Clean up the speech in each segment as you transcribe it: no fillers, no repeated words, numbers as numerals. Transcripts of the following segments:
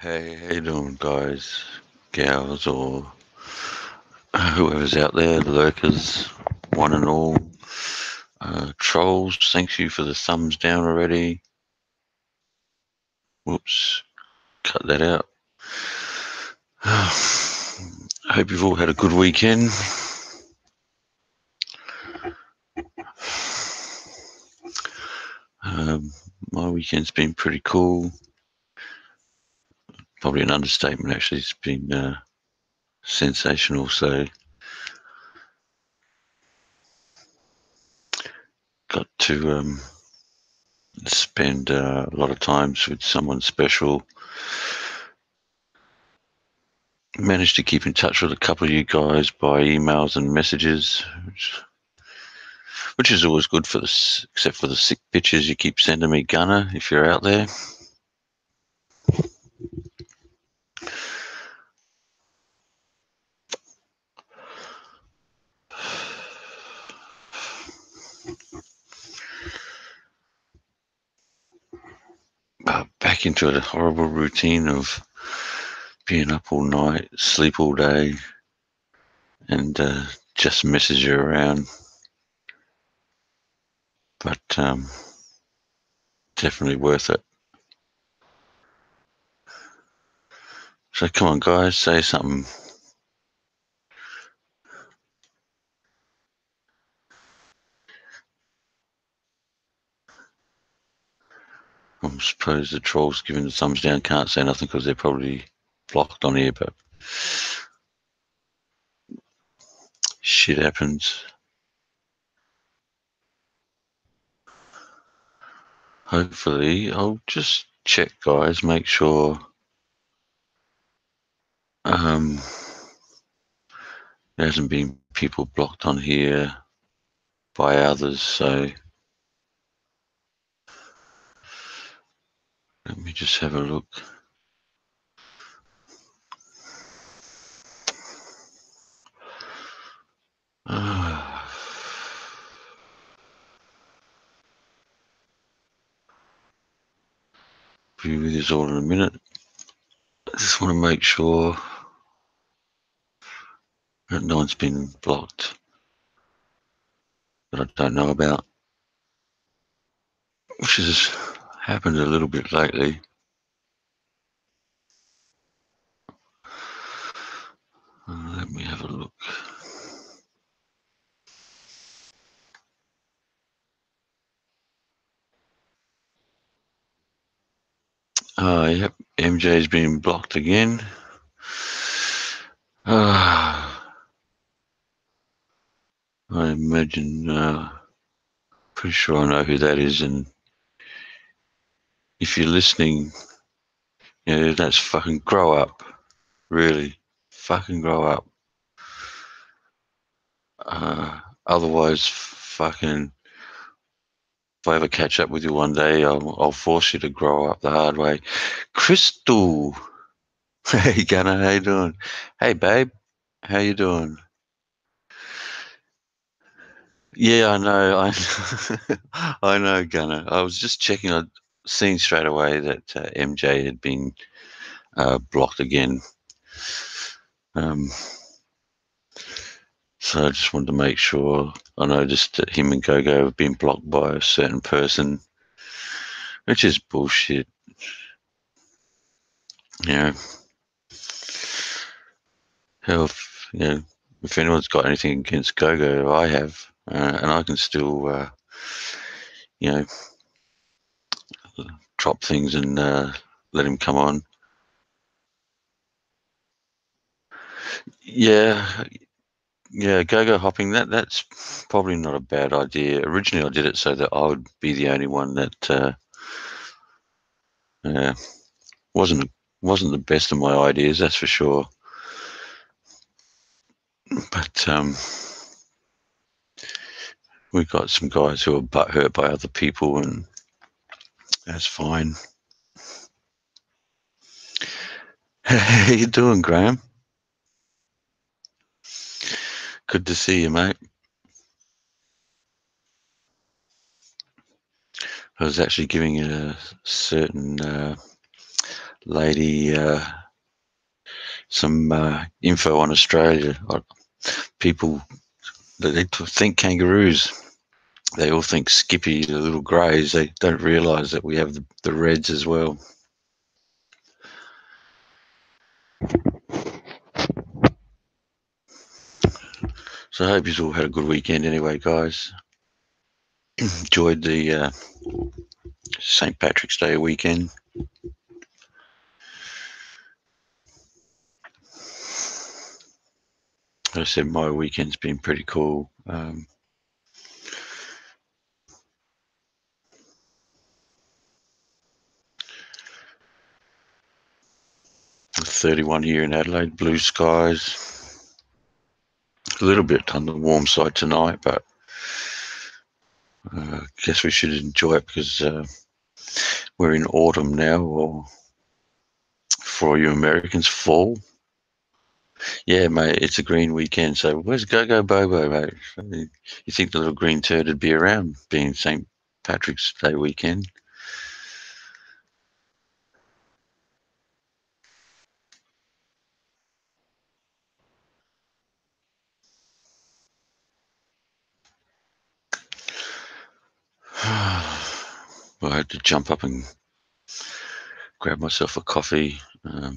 Hey, how you doing, guys, gals, or whoever's out there, lurkers, one and all. Trolls, thank you for the thumbs down already. Whoops, cut that out. Hope you've all had a good weekend. My weekend's been pretty cool. Probably an understatement, actually. It's been sensational. So, got to spend a lot of times with someone special. Managed to keep in touch with a couple of you guys by emails and messages, which is always good for this, except for the sick pictures you keep sending me, Gunner, if you're out there. Back into a horrible routine of being up all night, sleep all day, and just messes you around. But definitely worth it. So come on, guys, say something. I suppose the trolls giving the thumbs down can't say nothing because they're probably blocked on here, but shit happens. Hopefully, I'll just check, guys, make sure there hasn't been people blocked on here by others, so let me just have a look. Be with you all in a minute. I just want to make sure that no one's been blocked that I don't know about, which has happened a little bit lately. Let me have a look. Yep, MJ's been blocked again. I imagine, pretty sure I know who that is, and if you're listening, that's fucking grow up. Really, fucking grow up. Otherwise, fucking, if I ever catch up with you one day, I'll force you to grow up the hard way. Crystal, hey Gunnar, how you doing? Hey babe, how you doing? Yeah, I know, I know, Gunnar. I was just checking. I'd seen straight away that MJ had been blocked again. So I just wanted to make sure. I noticed that him and Gogo have been blocked by a certain person, which is bullshit. Hell, if anyone's got anything against Gogo, I have, and I can still, drop things and let him come on. Yeah, Go-Go hopping, that's probably not a bad idea. Originally I did it so that I would be the only one that wasn't the best of my ideas, that's for sure. But we've got some guys who are butthurt by other people, and that's fine. How you doing, Graham? Good to see you, mate. I was actually giving it a certain lady some info on Australia. People, they think kangaroos. They all think Skippy, the little greys. They don't realise that we have the reds as well. So I hope you all had a good weekend anyway, guys. Enjoyed the St. Patrick's Day weekend. As I said, my weekend's been pretty cool. 31 here in Adelaide, blue skies. A little bit on the warm side tonight, but I guess we should enjoy it because we're in autumn now, or for you Americans, fall. Yeah, mate, it's a green weekend. So where's Go Bobo, mate? You think the little green turd would be around being St. Patrick's Day weekend? Well, I had to jump up and grab myself a coffee. I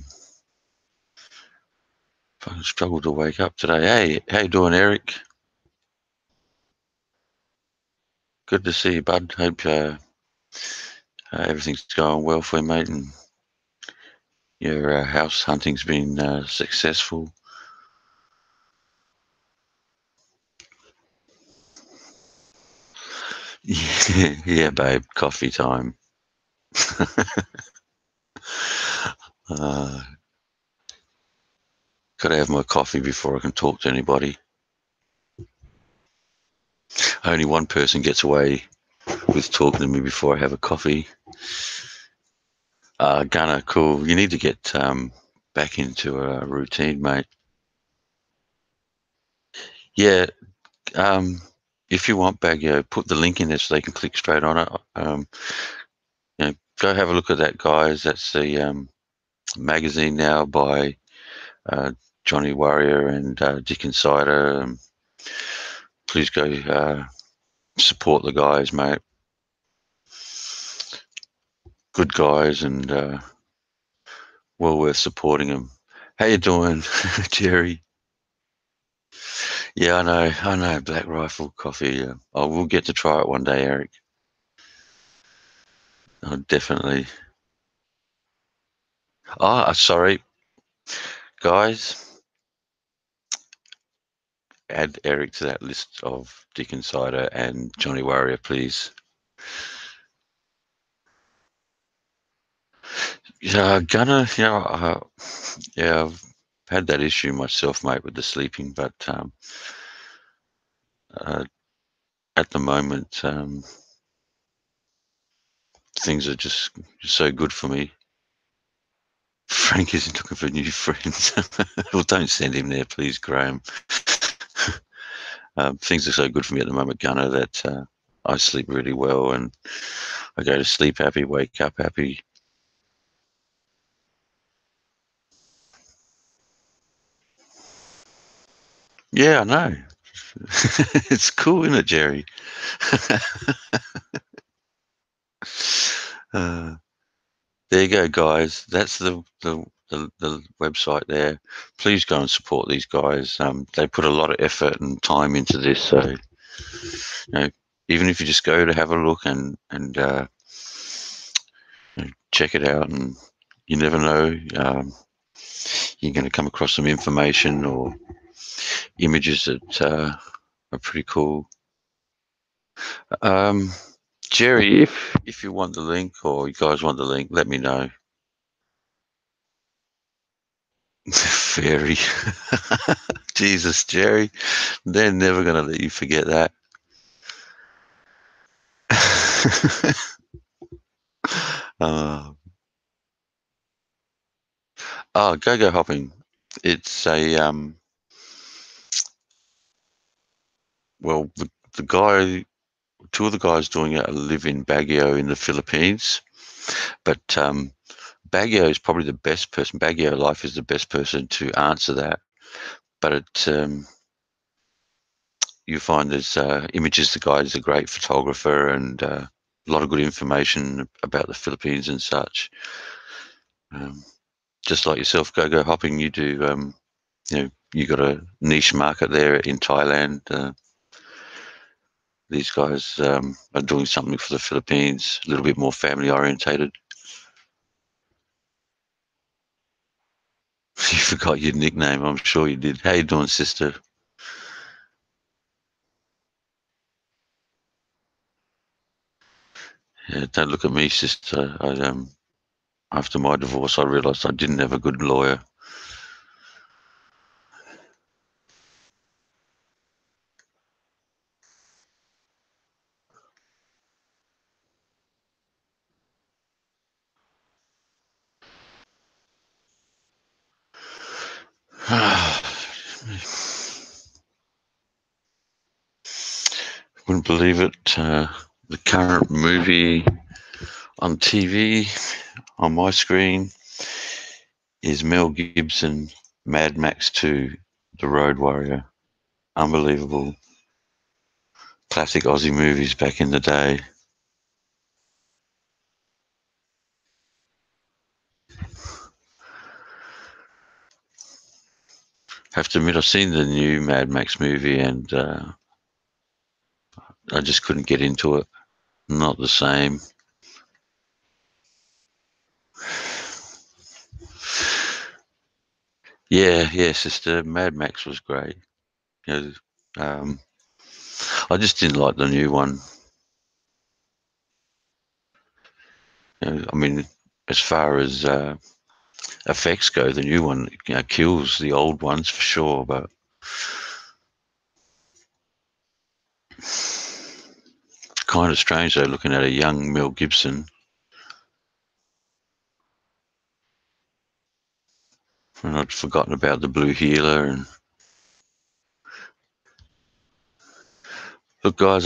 struggled to wake up today. Hey, how you doing, Eric? Good to see you, bud. Hope everything's going well for you, mate, and your house hunting's been successful. Yeah, babe, coffee time. uh, Gotta have my coffee before I can talk to anybody. Only one person gets away with talking to me before I have a coffee. Gunner, cool. You need to get back into a routine, mate. Yeah, if you want, Baggio, put the link in there so they can click straight on it. Go have a look at that, guys. That's the magazine now by Johnny Warrior and Dick Insider. Please go support the guys, mate. Good guys and well worth supporting them. How you doing, Jerry? Yeah, I know. Black Rifle coffee. I will get to try it one day, Eric. Oh, definitely. Sorry, guys. Add Eric to that list of Dick Insider and Johnny Warrior, please. Yeah, Gunner. Yeah, I've had that issue myself, mate, with the sleeping, but uh, at the moment, things are just so good for me. Frank isn't looking for new friends. Well, don't send him there, please, Graham. Things are so good for me at the moment, Gunner, that I sleep really well and I go to sleep happy, wake up happy. Yeah, I know. It's cool, isn't it, Jerry? uh, there you go, guys. That's the website there. Please go and support these guys. They put a lot of effort and time into this. So, even if you just go to have a look and check it out, and you never know, you're going to come across some information or images that are pretty cool. Jerry, if you want the link or you guys want the link, let me know. Fairy. Jesus, Jerry. They're never going to let you forget that. uh, Go hopping. It's a well, the guy, two of the guys doing it live in Baguio in the Philippines, but Baguio is probably the best person. Baguio Life is the best person to answer that. But you find there's Images the Guide is a great photographer and a lot of good information about the Philippines and such. Um, just like yourself, Go Hopping, you do. You got a niche market there in Thailand. These guys are doing something for the Philippines, a little bit more family orientated. You forgot your nickname, I'm sure you did. How you doing, sister? Yeah, don't look at me, sister. After my divorce, I realised I didn't have a good lawyer. Wouldn't believe it. The current movie on TV on my screen is Mel Gibson, Mad Max 2, The Road Warrior. Unbelievable. Classic Aussie movies back in the day. Have to admit, I've seen the new Mad Max movie and I just couldn't get into it. Not the same. Yeah, sister. Mad Max was great. You know, um, I just didn't like the new one. I mean, as far as effects go, the new one kills the old ones for sure. But kind of strange though, looking at a young Mel Gibson, and I'd forgotten about the Blue Heeler. And look, guys,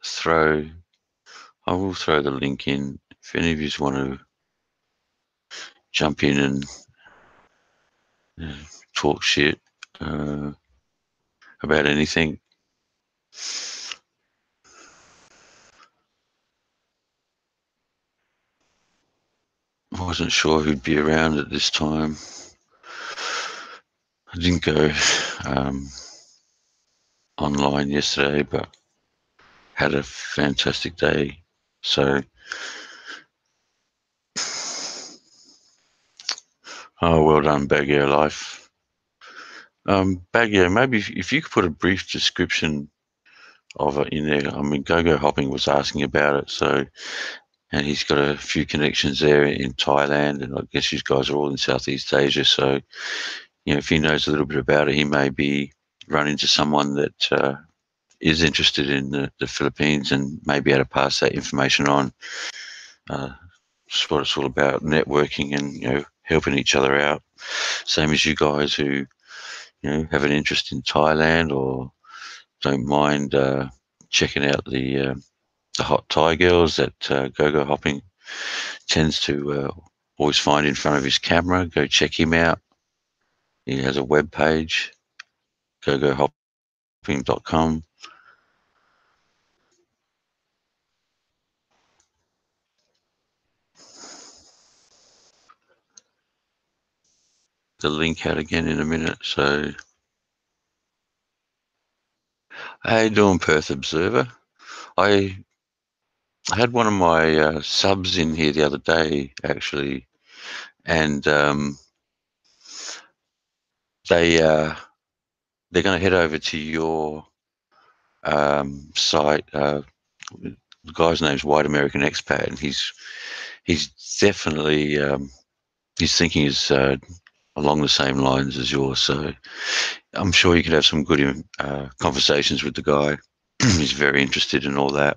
throw. I will throw the link in if any of you want to jump in and uh, talk shit uh, about anything. I wasn't sure who'd be around at this time. I didn't go um, online yesterday, but had a fantastic day. So, oh, well done, Baguio Life. Baguio, maybe if you could put a brief description of it in there. I mean, Go Hopping was asking about it, so and he's got a few connections there in Thailand, and I guess you guys are all in Southeast Asia. So, if he knows a little bit about it, he may be run into someone that is interested in the Philippines and may be able to pass that information on. It's what it's all about, networking and helping each other out. Same as you guys who have an interest in Thailand or don't mind checking out the hot Thai girls that Go Hopping tends to always find in front of his camera. Go check him out. He has a web page, gogohopping.com. The link out again in a minute. So, how you doing, Perth Observer? I had one of my subs in here the other day, actually, and they they're going to head over to your site. The guy's name's White American Expat, and he's definitely his thinking is along the same lines as yours. So I'm sure you could have some good conversations with the guy. He's very interested in all that.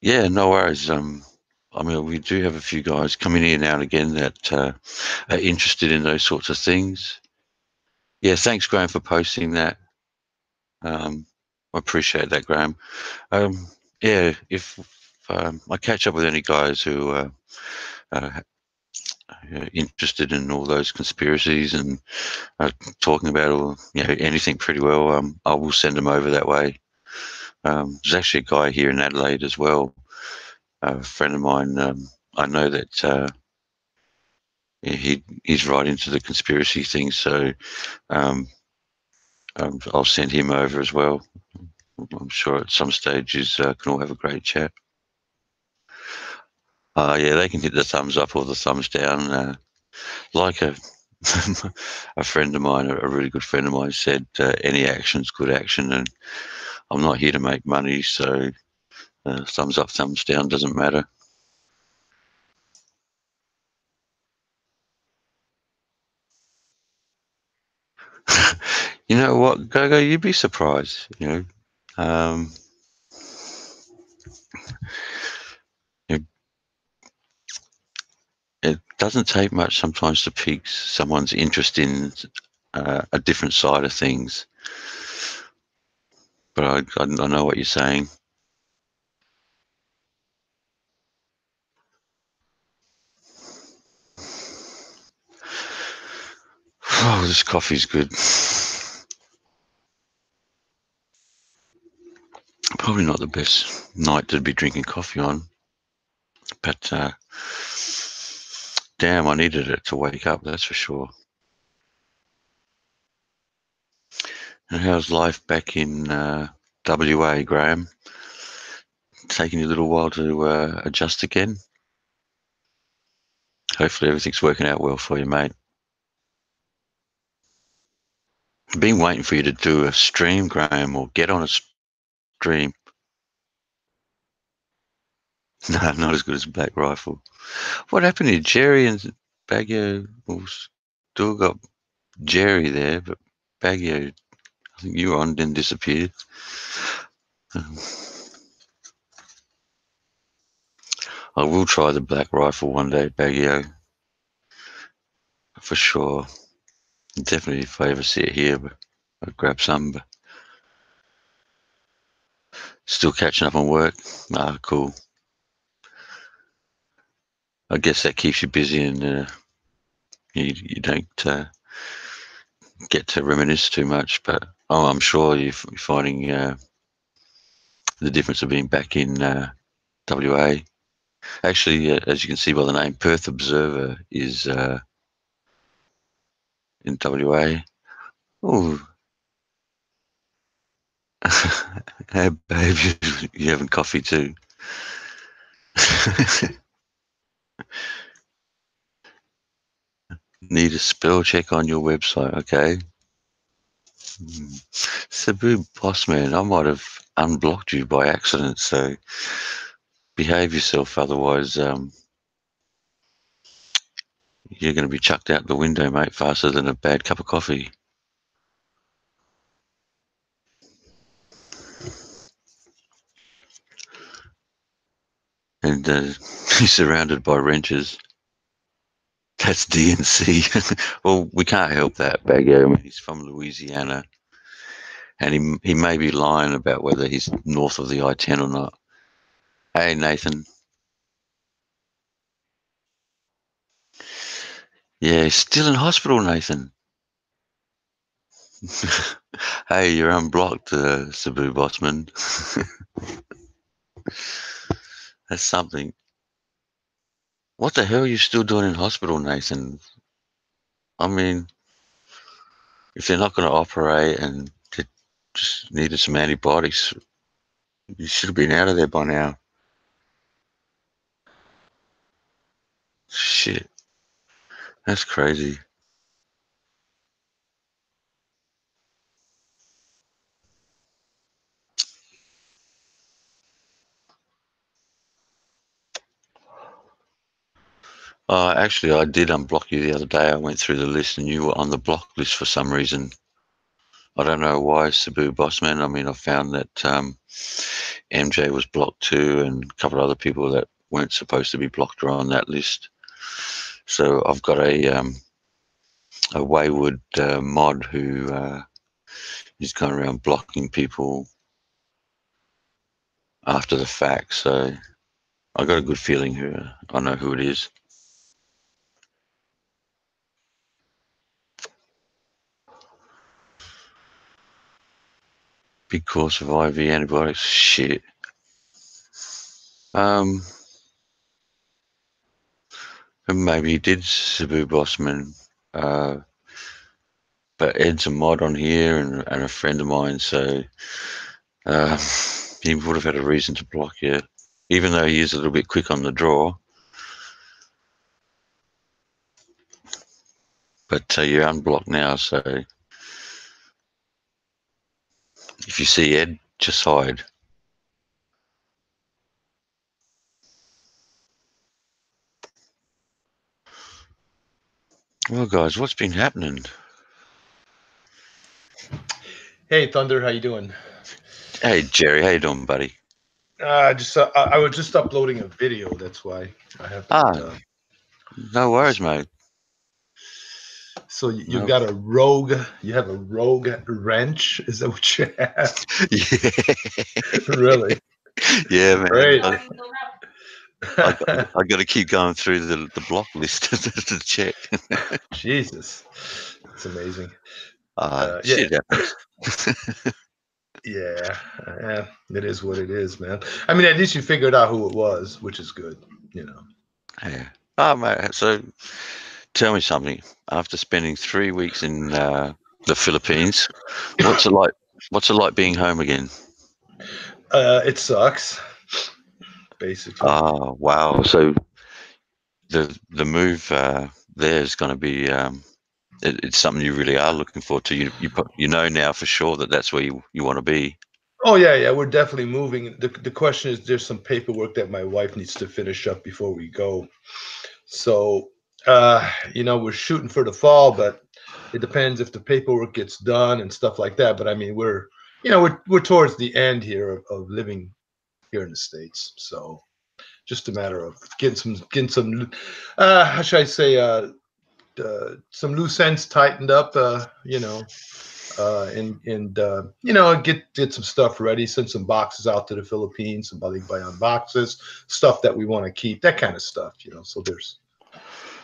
Yeah, no worries. I mean, we do have a few guys coming in now and again that are interested in those sorts of things. Yeah, thanks, Graham, for posting that. I appreciate that, Graham. Yeah, if I catch up with any guys who are interested in all those conspiracies and talking about all, anything pretty well, I will send them over that way. There's actually a guy here in Adelaide as well, a friend of mine. I know that he's right into the conspiracy thing, so um, I'll send him over as well. I'm sure at some stage you can all have a great chat. Yeah, they can hit the thumbs up or the thumbs down. Like a friend of mine, a really good friend of mine, said, any action's good action, and I'm not here to make money, so thumbs up, thumbs down doesn't matter. You know what, Gogo, you'd be surprised. Um, it, it doesn't take much sometimes to pique someone's interest in a different side of things. But I know what you're saying. Oh, this coffee's good. Probably not the best night to be drinking coffee on, but damn, I needed it to wake up, that's for sure. And how's life back in WA, Graham? Taking you a little while to adjust again? Hopefully everything's working out well for you, mate. I've been waiting for you to do a stream, Graham, or get on a stream. No, not as good as Black Rifle. What happened here? Jerry and Baggio still got Jerry there, but Baggio, I think you were on, then disappeared. Um, I will try the Black Rifle one day, Baggio, for sure. Definitely, if I ever see it here, but I'll grab some. But still catching up on work. Ah, cool. I guess that keeps you busy and you don't get to reminisce too much. But I'm sure you're finding the difference of being back in WA. Actually, as you can see by the name, Perth Observer is in WA. Oh, hey, babe, you having coffee too? Need a spell check on your website, okay? Sabu Bossman, I might have unblocked you by accident, so behave yourself, otherwise you're going to be chucked out the window, mate, faster than a bad cup of coffee. And he's surrounded by wrenches. That's DNC. Well, we can't help that, Baggo. I mean, he's from Louisiana, and he may be lying about whether he's north of the I-10 or not. Hey, Nathan. Yeah, he's still in hospital, Nathan. Hey, you're unblocked, Sabu Bossman. That's something. What the hell are you still doing in hospital, Nathan? I mean, if they're not going to operate and they just needed some antibiotics, you should have been out of there by now. Shit, that's crazy. Actually, I did unblock you the other day. I went through the list and you were on the block list for some reason. I don't know why, Sabu Bossman. I mean, I found that MJ was blocked too and a couple of other people that weren't supposed to be blocked are on that list. So I've got a wayward mod who is going around blocking people after the fact. So I got a good feeling who I know who it is. Big course of IV antibiotics. Shit. And maybe he did, Sabu Bossman. But Ed's a mod on here and a friend of mine, so he would have had a reason to block you, even though he is a little bit quick on the draw. But you're unblocked now, so if you see Ed, just hide. Well, guys, what's been happening? Hey, Thunder, how you doing? Hey, Jerry, how you doing, buddy? I was just uploading a video. That's why I have. No worries, mate. So you got a rogue? You have a rogue wrench? Is that what you have? Yeah. Really? Yeah, man. Great. I got to keep going through the block list to check. Jesus, it's amazing. Shit happens. Yeah, it is what it is, man. I mean, at least you figured out who it was, which is good, you know. Yeah. Oh, mate. So, tell me something. After spending 3 weeks in the Philippines, what's it like? What's it like being home again? It sucks, basically. Oh, wow. So the move there is going to be it's something you really are looking forward to. You know now for sure that that's where you want to be. Oh yeah, we're definitely moving. The question is, there's some paperwork that my wife needs to finish up before we go. So we're shooting for the fall, but it depends if the paperwork gets done and stuff like that. But I mean, we're towards the end here of living here in the States, so just a matter of getting some how should I say some loose ends tightened up, and get some stuff ready, send some boxes out to the Philippines, some Balikbayan boxes, stuff that we want to keep, that kind of stuff, so there's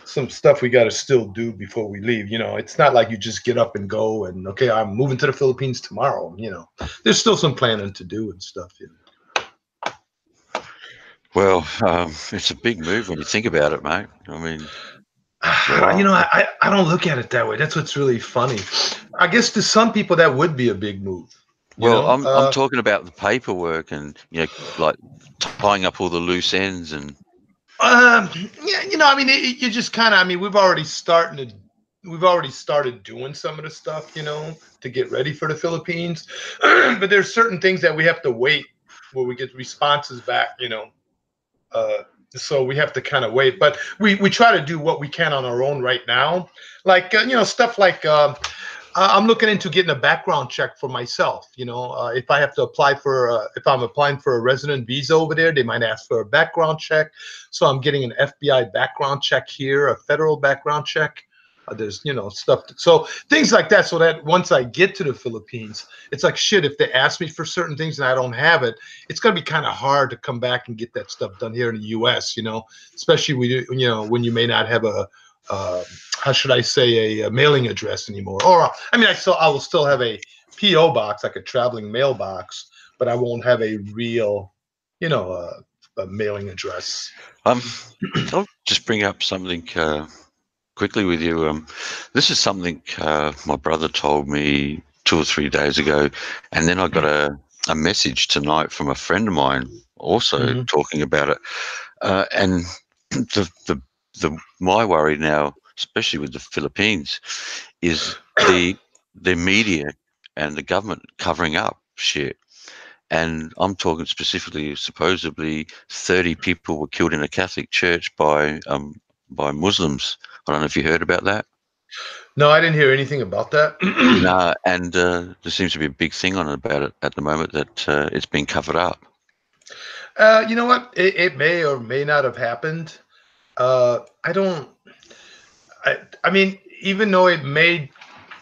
some stuff we got to still do before we leave. It's not like you just get up and go and, okay, I'm moving to the Philippines tomorrow. There's still some planning to do and stuff. Well, it's a big move when you think about it, mate. I mean, I don't look at it that way. That's what's really funny. I guess to some people that would be a big move. Well, I'm talking about the paperwork and like tying up all the loose ends and. You just kind of. I mean, we've already started doing some of the stuff, to get ready for the Philippines. But there's certain things that we have to wait where we get responses back, so we have to kind of wait. But we try to do what we can on our own right now, like stuff like. I'm looking into getting a background check for myself. If I have to apply if I'm applying for a resident visa over there, they might ask for a background check. So I'm getting an FBI background check here, a federal background check. There's, stuff. So things like that. So that once I get to the Philippines, it's like, shit, if they ask me for certain things and I don't have it, it's going to be kind of hard to come back and get that stuff done here in the U.S., especially when you may not have how should I say, a mailing address anymore. Or, I mean, I will still have a P.O. box, like a traveling mailbox, but I won't have a real, a mailing address. I'll just bring up something quickly with you. This is something my brother told me 2 or 3 days ago, and then I got a message tonight from a friend of mine also talking about it. And my worry now, especially with the Philippines, is the media and the government covering up shit. And I'm talking specifically, supposedly 30 people were killed in a Catholic church by Muslims. I don't know if you heard about that. No, I didn't hear anything about that. No, and there seems to be a big thing on it about it at the moment that it's been covered up. You know what? It may or may not have happened. I don't. I mean, even though it may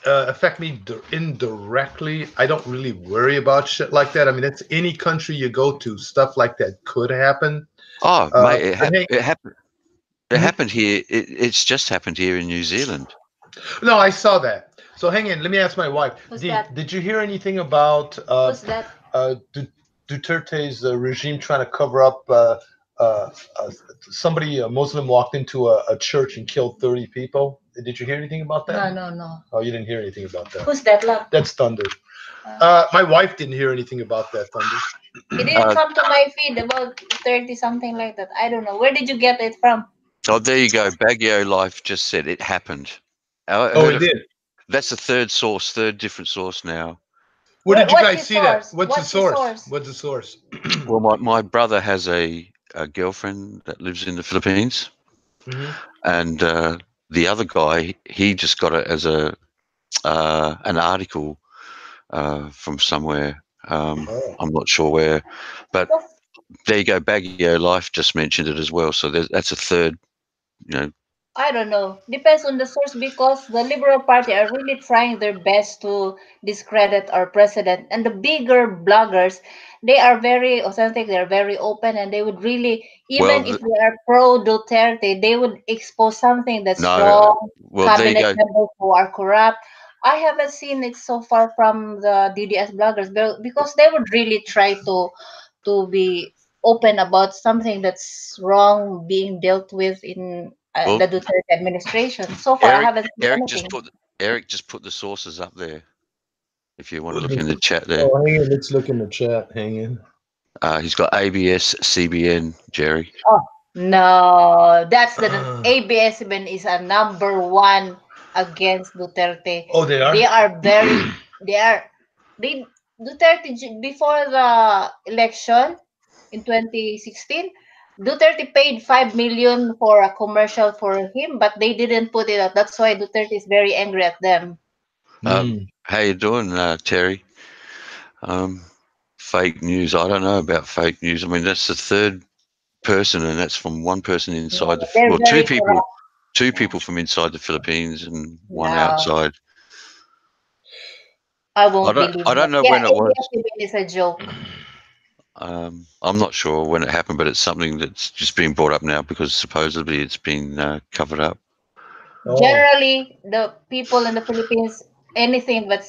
affect me indirectly, I don't really worry about shit like that. I mean, it's any country you go to, stuff like that could happen. Oh, mate, But hey, it happened. It mhm. happened here. It's just happened here in New Zealand. No, I saw that. So hang in. Let me ask my wife. Who's Did that? Did you hear anything about Who's that? Duterte's regime trying to cover up uh, uh, somebody, a Muslim, walked into a church and killed 30 people? Did you hear anything about No, that? no, no. Oh, you didn't hear anything about that. Who's that, love? That's Thunder. My wife didn't hear anything about that, Thunder. It didn't Uh, come to my feed about 30 something like that. I don't know. Where did you get it from? oh, there you go. Baguio Life just said it happened. I Oh, heard it it. did. That's the third source, third different source now. Where did you What's guys his see that? source? What's the What's his source? source? What's the source? Well, my brother has a girlfriend that lives in the Philippines, Mhm. and the other guy, he just got it as an article from somewhere. Oh. I'm not sure where, but Because there you go. Baguio Life just mentioned it as well. So that's a third. You know, I don't know. Depends on the source because the Liberal Party are really trying their best to discredit our president. And the bigger bloggers, they are very authentic, they're very open, and they would really, well, even if they are pro Duterte, they would expose something that's no, wrong, well, there you cabinet go. members who are corrupt. I haven't seen it so far from the DDS bloggers because they would really try to be open about something that's wrong being dealt with in Well, the Duterte administration. So far, I Eric, haven't seen Eric just anything. put Eric just put the sources up there. If you want to look in the chat there, Oh, hang in. Let's look in the chat. Hang in. he's got ABS, CBN, Jerry. Oh no, that's the Uh, ABS-CBN is a number one against Duterte. oh, they are. They are very they are they Duterte before the election in 2016. Duterte paid 5 million for a commercial for him, but they didn't put it out. That's why Duterte is very angry at them. How you doing, Terry? Um, Fake news. I don't know about fake news. I mean, that's the third person, and that's from one person Yeah, inside the. they're Well, very corrupt. two Yeah. people from inside the Philippines, and one Yeah. outside. I won't believe I that. don't know Yeah, when it was. ABS-CBN is a joke. I'm not sure when it happened, but it's something that's just been brought up now because supposedly it's been covered up. Oh. Generally, the people in the Philippines, anything but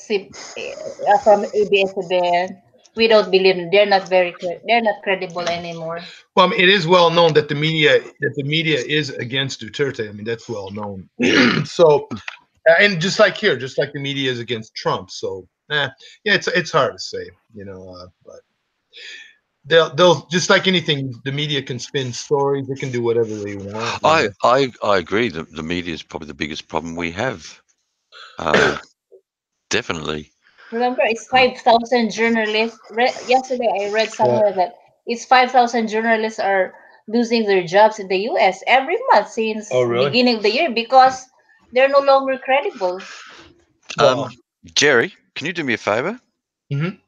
from ABS-CBN, we don't believe them. They're not credible anymore. Well, I mean, it is well known that the media is against Duterte. I mean, that's well known. So, and just like here, just like the media is against Trump. So, yeah, it's hard to say, but they'll just like anything, the media can spin stories. They can do whatever they want. I agree that the media is probably the biggest problem we have. Definitely. Remember, it's Uh, 5,000 journalists. Yesterday, I read Yeah. somewhere that it's 5,000 journalists are losing their jobs in the U.S. every month Oh, since really? beginning of the year because they're no longer credible. um, Well, Jerry, can you do me a favor? mhm.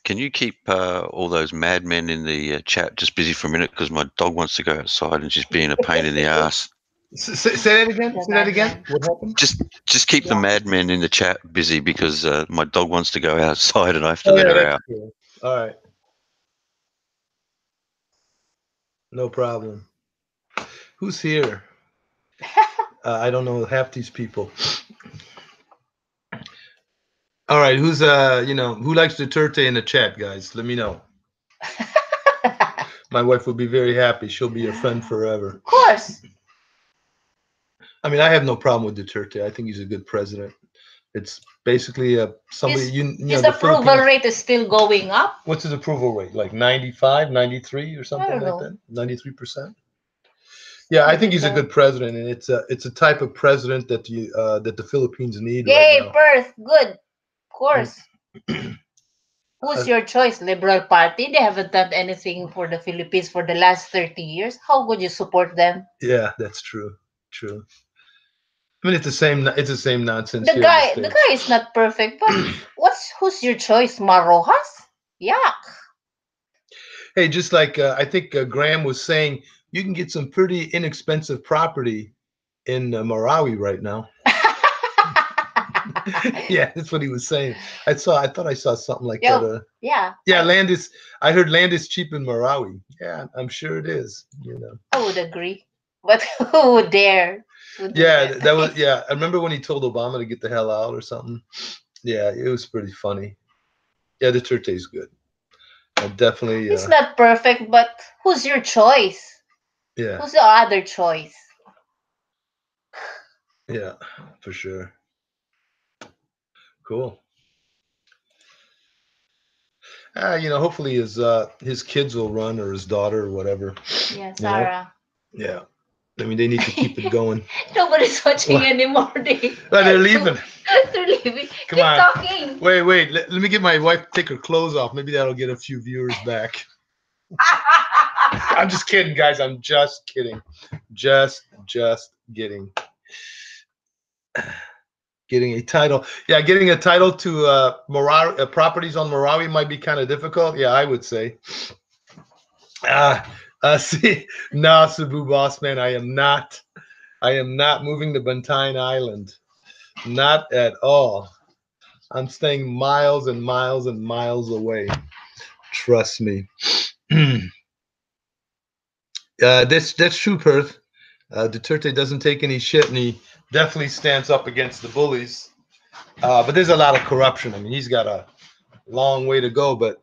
Can you keep all those madmen in the chat just busy for a minute because my dog wants to go outside and she's being a pain in the ass. Say that again. The Say that again. madman. What happened? Just keep the Yeah. madmen in the chat busy because my dog wants to go outside and I have to Oh, let yeah, her that's out. cool. All right, no problem. Who's here? I don't know half these people. All right, who likes Duterte in the chat, guys? Let me know. My wife will be very happy. She'll be your friend forever. Of course. I mean, I have no problem with Duterte. I think he's a good president. It's basically somebody His the approval Philippines. rate is still going up. What's his approval rate? Like 95, 93 or I something don't like know. that? 93%? Yeah, I think he's a good president, and it's a type of president that the Philippines need right Yay, now. Perth. Good. Of course. Uh, Who's your choice? Liberal Party? They haven't done anything for the Philippines for the last 30 years. How could you support them? Yeah, that's true. True. I mean, it's the same. It's the same nonsense The here in the guy, the States. guy is not perfect, but who's your choice? Marojas? Yuck. Hey, just like I think Graham was saying, you can get some pretty inexpensive property in Marawi right now. Yeah, that's what he was saying. I thought I saw something like that. Yeah. Yeah, land is. I heard land is cheap in Marawi. Yeah, I'm sure it is. You know. I would agree, but who would dare? Yeah, that was. Yeah, I remember when he told Obama to get the hell out or something. Yeah, it was pretty funny. Yeah, Duterte's good. Definitely. It's not perfect, but who's your choice? Yeah. Who's the other choice? Yeah, for sure. Cool. Hopefully his kids will run, or his daughter, or whatever. Yeah, Sarah. Yeah. I mean, they need to keep it going. Nobody's watching anymore. They're leaving. They're leaving. Come Keep on. talking. Wait. Let me get my wife to take her clothes off. Maybe that'll get a few viewers back. I'm just kidding, guys. I'm just kidding. Just kidding. Getting a title. Yeah, getting a title to properties on Marawi might be kind of difficult. Yeah, I would say. See, no, Cebu boss man, I am not moving to Bantayan Island. Not at all. I'm staying miles and miles and miles away. Trust me. That's true, Perth. Duterte doesn't take any shit, and he definitely stands up against the bullies. But there's a lot of corruption. I mean, he's got a long way to go, but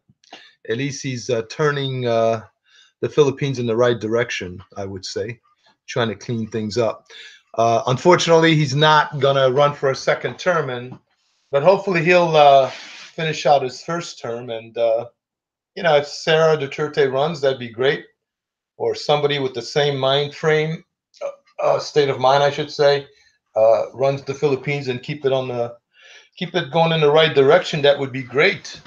at least he's turning the Philippines in the right direction, I would say, trying to clean things up. Unfortunately, he's not going to run for a second term, but hopefully he'll finish out his first term. And, if Sarah Duterte runs, that'd be great. Or somebody with the same mind frame, state of mind, I should say, runs the Philippines and keep it going in the right direction. That would be great.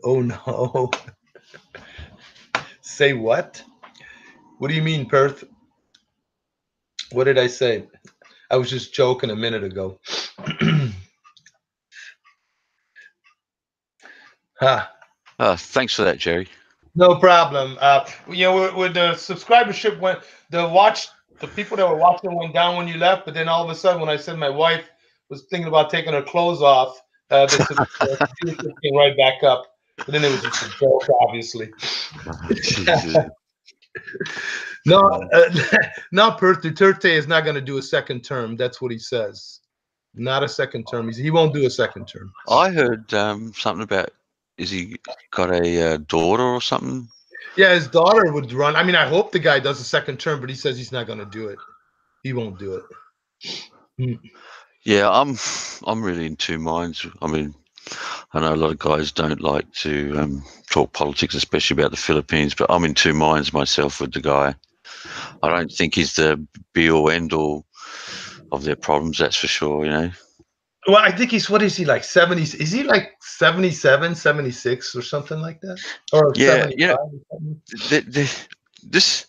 Oh no. Say what? What do you mean, Perth? What did I say? I was just joking a minute ago. Thanks for that, Jerry. No problem. With the subscribership went, the people that were watching went down when you left, but then all of a sudden, when I said my wife was thinking about taking her clothes off, the subscribership came right back up. But then it was just a joke, obviously. No, Perth Duterte is not going to do a second term. That's what he says. Not a second term. He won't do a second term. I heard something about, is he got a daughter or something? Yeah, his daughter would run. I mean, I hope the guy does a second term, but he says he's not going to do it. He won't do it. Yeah, I'm really in two minds. I mean, I know a lot of guys don't like to talk politics, especially about the Philippines, but I'm in two minds myself with the guy. I don't think he's the be-all, end-all of their problems, that's for sure, Well, I think what is he, like 70? Is he like 77, 76 or something like that? Or yeah, 75 or something? This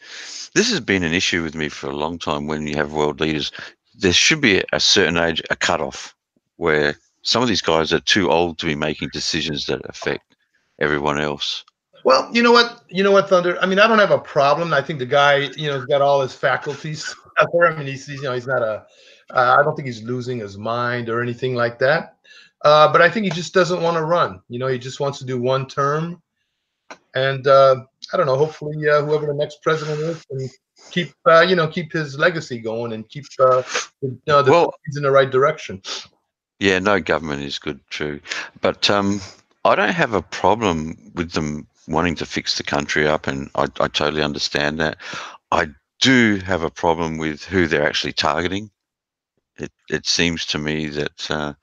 has been an issue with me for a long time. When you have world leaders, there should be a certain age, a cutoff, where some of these guys are too old to be making decisions that affect everyone else. Well, you know what, Thunder? I mean, I don't have a problem. I think the guy, has got all his faculties out there. I mean, he's not I don't think he's losing his mind or anything like that. But I think he just doesn't want to run. He just wants to do one term. And I don't know. Hopefully, whoever the next president is can keep his legacy going and keep the Philippines in the right direction. Yeah, no government is good, true. But I don't have a problem with them wanting to fix the country up, and I totally understand that. I do have a problem with who they're actually targeting. It seems to me that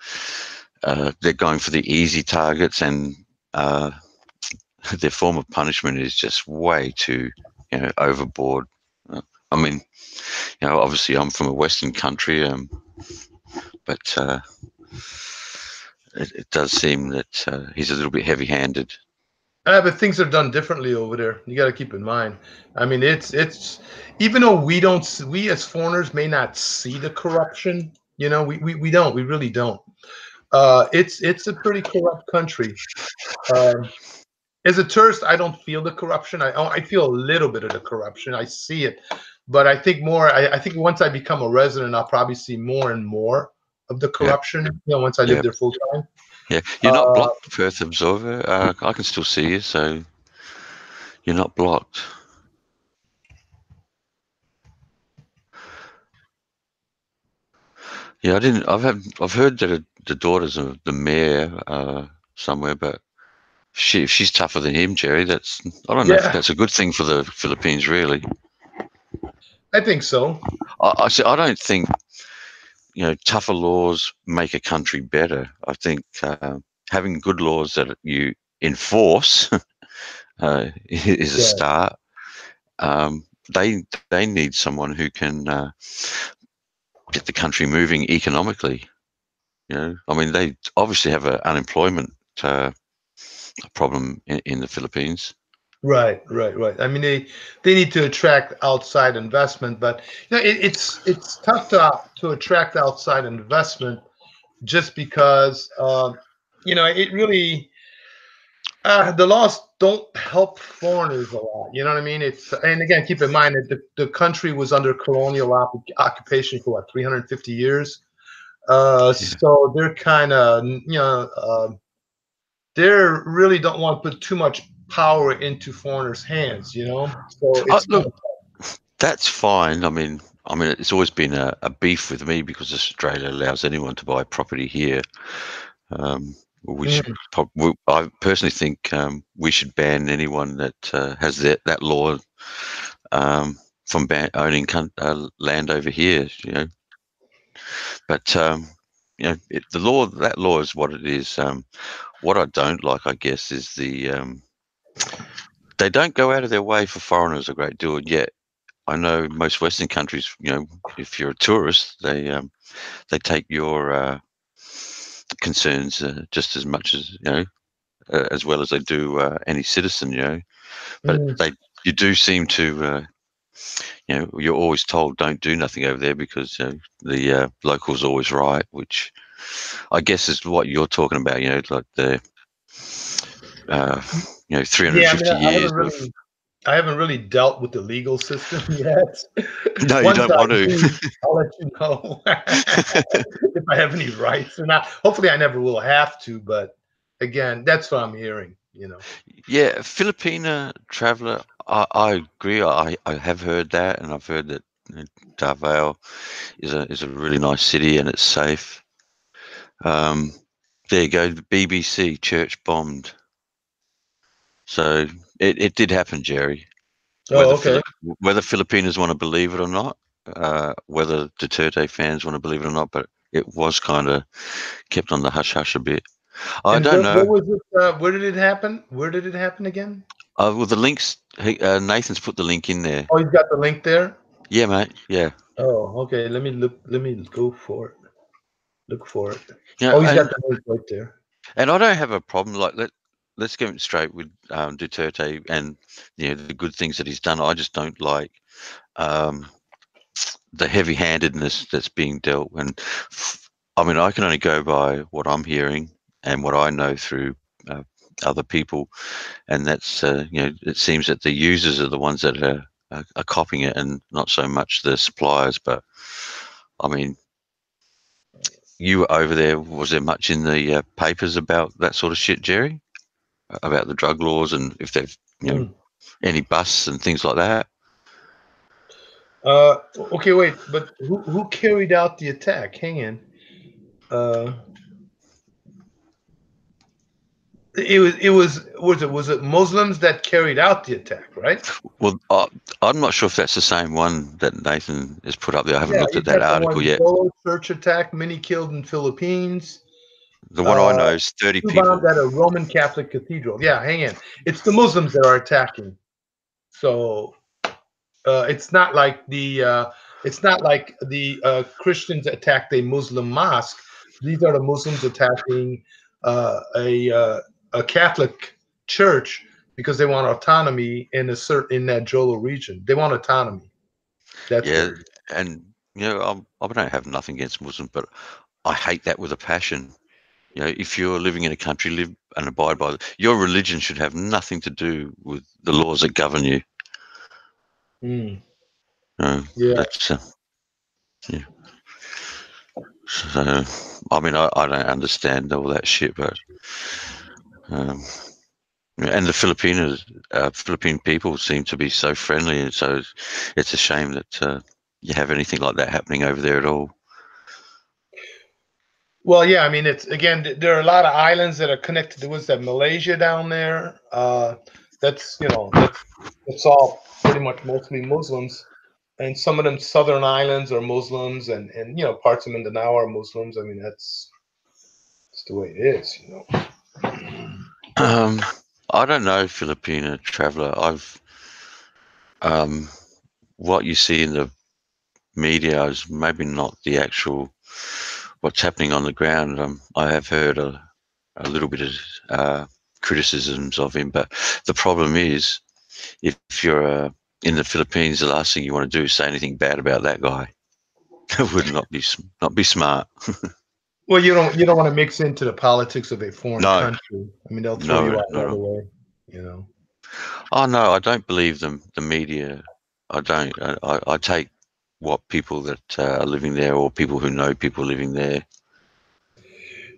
they're going for the easy targets, and their form of punishment is just way too, overboard. I mean, obviously I'm from a Western country, but it does seem that he's a little bit heavy-handed. But things are done differently over there. You got to keep in mind. I mean, it's even though we as foreigners may not see the corruption, we really don't. It's a pretty corrupt country. Um, as a tourist, I don't feel the corruption. I feel a little bit of the corruption. I see it, but I think more. I think once I become a resident, I'll probably see more and more of the Yeah, corruption. Once I live yeah, there full time. yeah. You're not Uh, blocked, Perth Observer. I can still see you, so you're not blocked. Yeah, I didn't. I've heard that the daughter's of the mayor somewhere, but if she's tougher than him, Jerry, I don't know if yeah, that's a good thing for the Philippines, really. I think so. I don't think tougher laws make a country better. I think having good laws that you enforce is a Yeah. start. Um, they need someone who can get the country moving economically. I mean, they obviously have an unemployment problem in the Philippines. Right, right, right. I mean, they need to attract outside investment, but it's tough to attract outside investment just because it really the laws don't help foreigners a lot. You know what I mean? And again, keep in mind that the country was under colonial occupation for what 350 years. Yeah. So they're kind of they really don't want to put too much power into foreigners' hands. So it's kind Look, of that's fine. I mean, it's always been a beef with me because Australia allows anyone to buy property here. I personally think we should ban anyone that has that law from owning land over here. But that law is what it is. What I don't like, I guess, is they don't go out of their way for foreigners a great deal. Yet I know most Western countries, if you're a tourist, they take your concerns just as much as well as they do any citizen. But mm, you do seem to, you're always told don't do nothing over there because the locals always right, which I guess is what you're talking about. Like the uh, yeah. I mean, 350 years of. I haven't really dealt with the legal system yet. No, you Once don't I want to. do, I'll let you know if I have any rights or not. Hopefully, I never will have to. But again, that's what I'm hearing. Yeah, Filipina traveler. I agree. I have heard that, and I've heard that Davao is a really nice city and it's safe. Um, there you go. The BBC church bombed. So it did happen, Jerry. Oh, Whether okay. whether Filipinos want to believe it or not, whether Duterte fans want to believe it or not, but it was kind of kept on the hush hush a bit. I And don't what know. was it? Where did it happen? Where did it happen again? Well, the links. Nathan's put the link in there. Oh, you got the link there. Yeah, mate. Yeah. Oh, okay. Let me look. Let me go for it. Look for it. You know, Oh, he's got and the link right there. and I don't have a problem. Like let's get it straight with Duterte and the good things that he's done. I just don't like um, the heavy-handedness that's being dealt. And I mean, I can only go by what I'm hearing and what I know through uh, other people, and that's it seems that the users are the ones that are copying it, and not so much the suppliers. But I mean, you were over there. Was there much in the papers about that sort of shit, Jerry? About the drug laws and if they've Hmm. any busts and things like that? Okay, wait. But who carried out the attack? Hang in. Uh, was it Muslims that carried out the attack, right? Well, I'm not sure if that's the same one that Nathan has put up there. I haven't Yeah, looked you at that got the article one yet. Jolo church attack, many killed in Philippines. The one I Uh, know is 30 Two bombs people. at a Roman Catholic cathedral. Yeah, hang in. It's the Muslims that are attacking. So it's not like the Christians attacked a Muslim mosque. These are the Muslims attacking a Catholic church because they want autonomy in in that Jolo region. They want autonomy. That's Yeah, what. and I don't have nothing against Muslims, but I hate that with a passion. You know, if you're living in a country, live and abide by your religion should have nothing to do with the laws that govern you. Mm. No, Yeah. that's yeah. So, I mean, I don't understand all that shit, but and the Philippine people seem to be so friendly, and so it's a shame that you have anything like that happening over there at all. Well, yeah, I mean, it's again, there are a lot of islands that are connected to what's that Malaysia down there. That's that's all pretty much mostly Muslims, and some of them southern islands are Muslims, and parts of Mindanao are Muslims. I mean, that's the way it is, I don't know, Filipino traveler. What you see in the media is maybe not the actual what's happening on the ground. I have heard a little bit of criticisms of him, but the problem is, if you're in the Philippines, the last thing you want to do is say anything bad about that guy. It would not be smart. Well, you don't want to mix into the politics of a foreign No, country. I mean, they'll throw you no, out right no. away. Oh no, I don't believe them. The media. I don't. I take what people that are living there, or people who know people living there.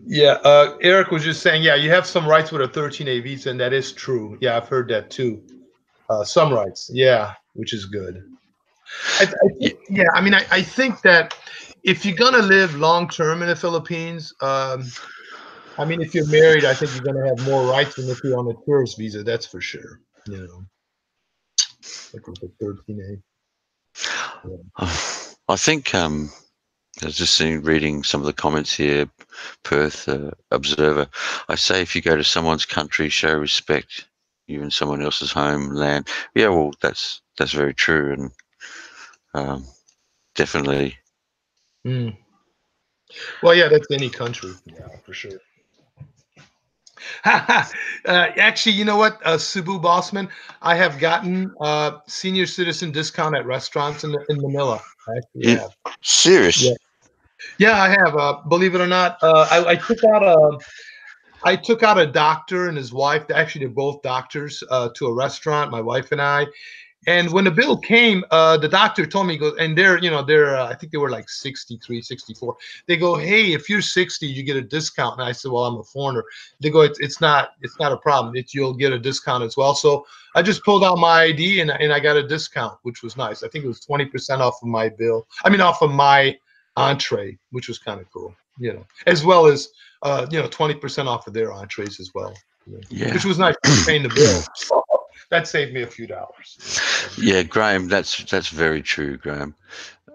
Yeah, Eric was just saying, yeah, you have some rights with a 13A visa, and that is true. Yeah, I've heard that too. Some rights, yeah, which is good. Yeah, I mean, I think that if you're gonna live long term in the Philippines, I mean, if you're married, I think you're gonna have more rights than if you're on a tourist visa. That's for sure. Like with the 13A. I think I was just reading some of the comments here. Perth Observer. I say if you go to someone's country, show respect. You're in someone else's homeland. Yeah, well, that's very true, and definitely. Mm. Well, yeah, that's any country. Yeah, for sure. Actually, you know what, Cebu Bossman, I have gotten senior citizen discount at restaurants in Manila. I actually have. Serious? Yeah, yeah, I have. Believe it or not, I took out a doctor and his wife. Actually, they're both doctors to a restaurant. My wife and I. And when the bill came, the doctor told me, "Go," and they're I think they were like 63, 64. They go, "Hey, if you're 60, you get a discount." And I said, "Well, I'm a foreigner." They go, "It's not a problem. You'll get a discount as well." So I just pulled out my ID and I got a discount, which was nice. I think it was 20% off of my bill. I mean, off of my entree, which was kind of cool, as well as 20% off of their entrees as well, Yeah. which was nice paying the bill. So that saved me a few dollars. Yeah, Graham, that's very true, Graham.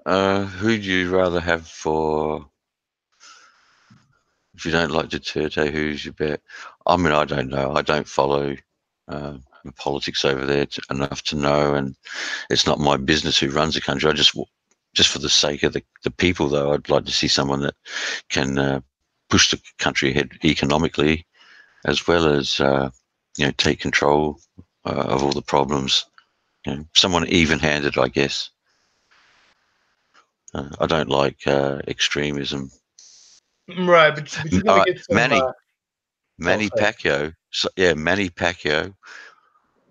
Who do you rather have for? If you don't like Duterte, who's your bet? I mean, I don't know. I don't follow the politics over there enough to know, and it's not my business who runs the country. I just for the sake of the people, though, I'd like to see someone that can push the country ahead economically, as well as take control of all the problems. Someone even-handed, I guess. I don't like extremism. Right, but you're All gonna right, get some. Manny Sorry. Pacquiao. So, yeah, Manny Pacquiao.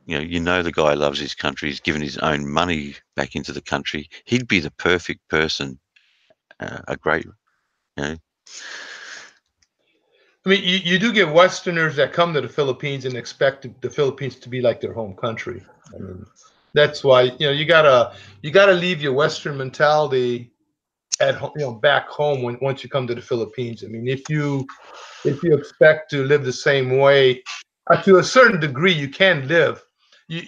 You know the guy loves his country. He's given his own money back into the country. He'd be the perfect person. A great, you know. I mean, you do get Westerners that come to the Philippines and expect the Philippines to be like their home country. I mean, that's why you gotta leave your Western mentality at home, back home once you come to the Philippines. I mean, if you expect to live the same way, to a certain degree, you can live.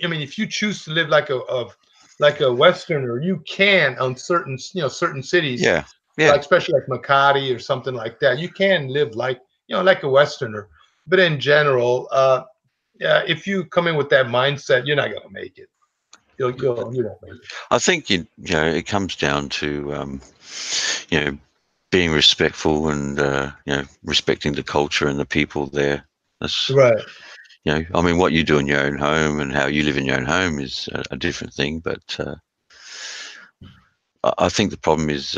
I mean, if you choose to live like a Westerner, you can on certain cities, Yeah, like yeah. especially like Makati or something like that. You can live like a Westerner, but in general, if you come in with that mindset, you're not gonna make it. You don't make it. I think it comes down to being respectful and respecting the culture and the people there. That's Right. I mean, what you do in your own home and how you live in your own home is a different thing. But I think the problem is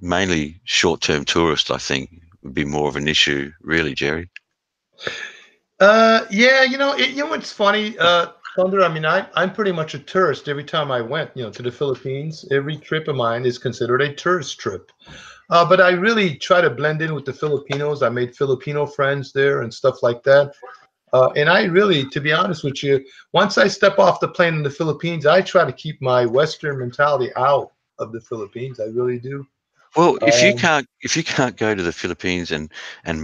mainly short-term tourists. I think would be more of an issue, really, Jerry. Yeah, you know what's funny, Thunder. I mean, I'm pretty much a tourist. Every time I went, to the Philippines, every trip of mine is considered a tourist trip. But I really try to blend in with the Filipinos. I made Filipino friends there and stuff like that. And I really, to be honest with you, once I step off the plane in the Philippines, I try to keep my Western mentality out of the Philippines. I really do. Well, if you Um, can't go to the Philippines and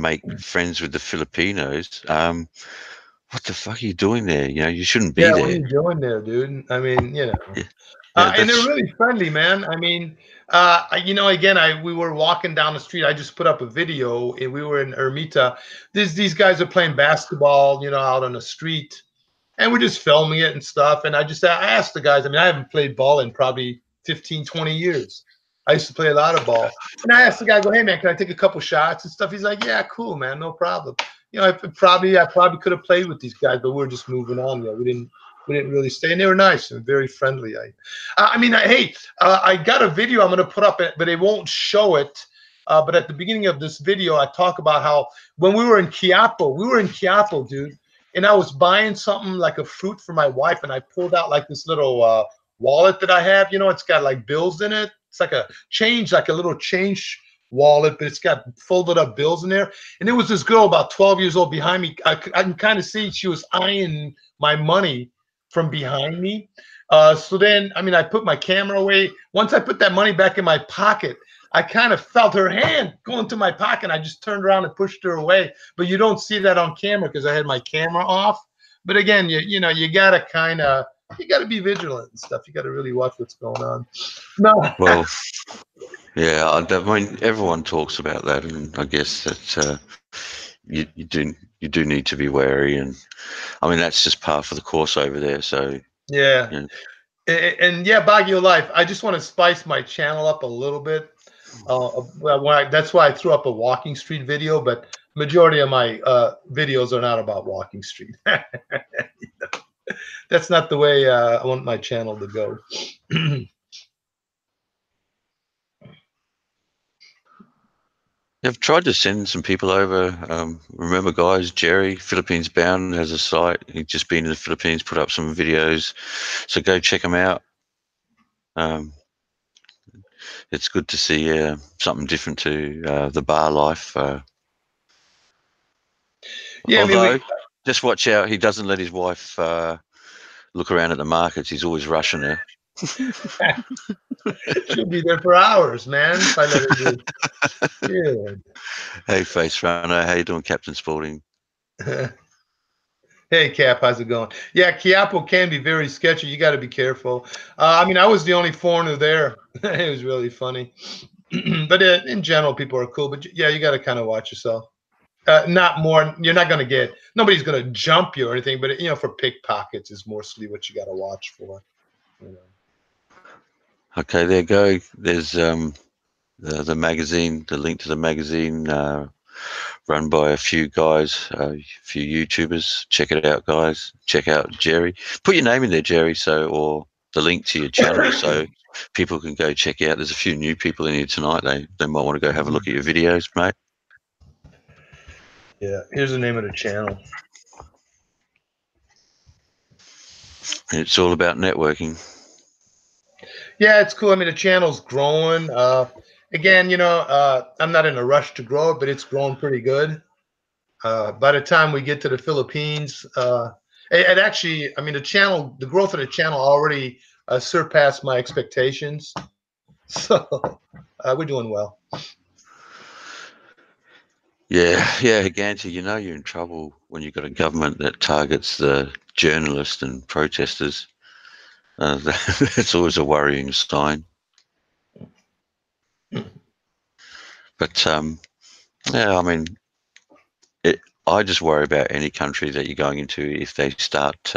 make friends with the Filipinos, what the fuck are you doing there? You shouldn't be yeah, what are there. you doing there, dude? I mean, Yeah, yeah, and they're that's really friendly, man. I mean, again, we were walking down the street. I just put up a video, and we were in Ermita. These guys are playing basketball, out on the street, and we're just filming it and stuff. And I asked the guys. I mean, I haven't played ball in probably 15, 20 years. I used to play a lot of ball, and I asked the guy, "Go, hey man, can I take a couple shots and stuff?" He's like, "Yeah, cool, man, no problem." I probably could have played with these guys, but we're just moving on. We didn't really stay, and they were nice and very friendly. I got a video I'm going to put up, but it won't show it. But at the beginning of this video, I talk about how when we were in Quiapo, dude, and I was buying something like a fruit for my wife, and I pulled out like this little wallet that I have. It's got like bills in it. It's like a little change wallet, but it's got folded up bills in there. And there was this girl about 12 years old behind me. I can kind of see she was eyeing my money from behind me. So then, I mean, I put my camera away. Once I put that money back in my pocket, I kind of felt her hand go into my pocket. I just turned around and pushed her away. But you don't see that on camera because I had my camera off. But again, you gotta be vigilant and stuff. You gotta really watch what's going on. No. well, yeah. I mean, everyone talks about that, and I guess that you do need to be wary, and I mean that's just par for the course over there. So Yeah. yeah. And yeah, Baguio Life. I just want to spice my channel up a little bit. That's why I threw up a Walking Street video, but majority of my videos are not about Walking Street. That's not the way I want my channel to go. I've tried to send some people over. Remember, guys, Jerry, Philippines Bound, has a site. He's just been in the Philippines, put up some videos. So go check him out. It's good to see something different to the bar life. Yeah, Although, just watch out. He doesn't let his wife look around at the markets. He's always rushing her. she'll be there for hours, man. If I let her do. Yeah. Hey, Face Runner. How you doing, Captain Spaulding? Hey, Cap, how's it going? Yeah, Quiapo can be very sketchy. You got to be careful. I mean, I was the only foreigner there. It was really funny. But in general, people are cool. But yeah, you got to kind of watch yourself. Not more. You're not going to get. Nobody's going to jump you or anything. But for pickpockets is mostly what you got to watch for. Okay, there you go. There's the magazine, the link to the magazine, run by a few guys, a few YouTubers. Check it out, guys. Check out Jerry. Put your name in there, Jerry, or the link to your channel, so people can go check out. There's a few new people in here tonight. They might want to go have a look at your videos, mate. Yeah, here's the name of the channel. It's all about networking. Yeah, it's cool. I mean, the channel's growing. Again, I'm not in a rush to grow it, but it's grown pretty good. By the time we get to the Philippines, it actually, I mean, the growth of the channel already surpassed my expectations. So we're doing well. Yeah, Ganti, you're in trouble when you've got a government that targets the journalists and protesters. That's always a worrying sign. But yeah, I mean, I just worry about any country that you're going into if they start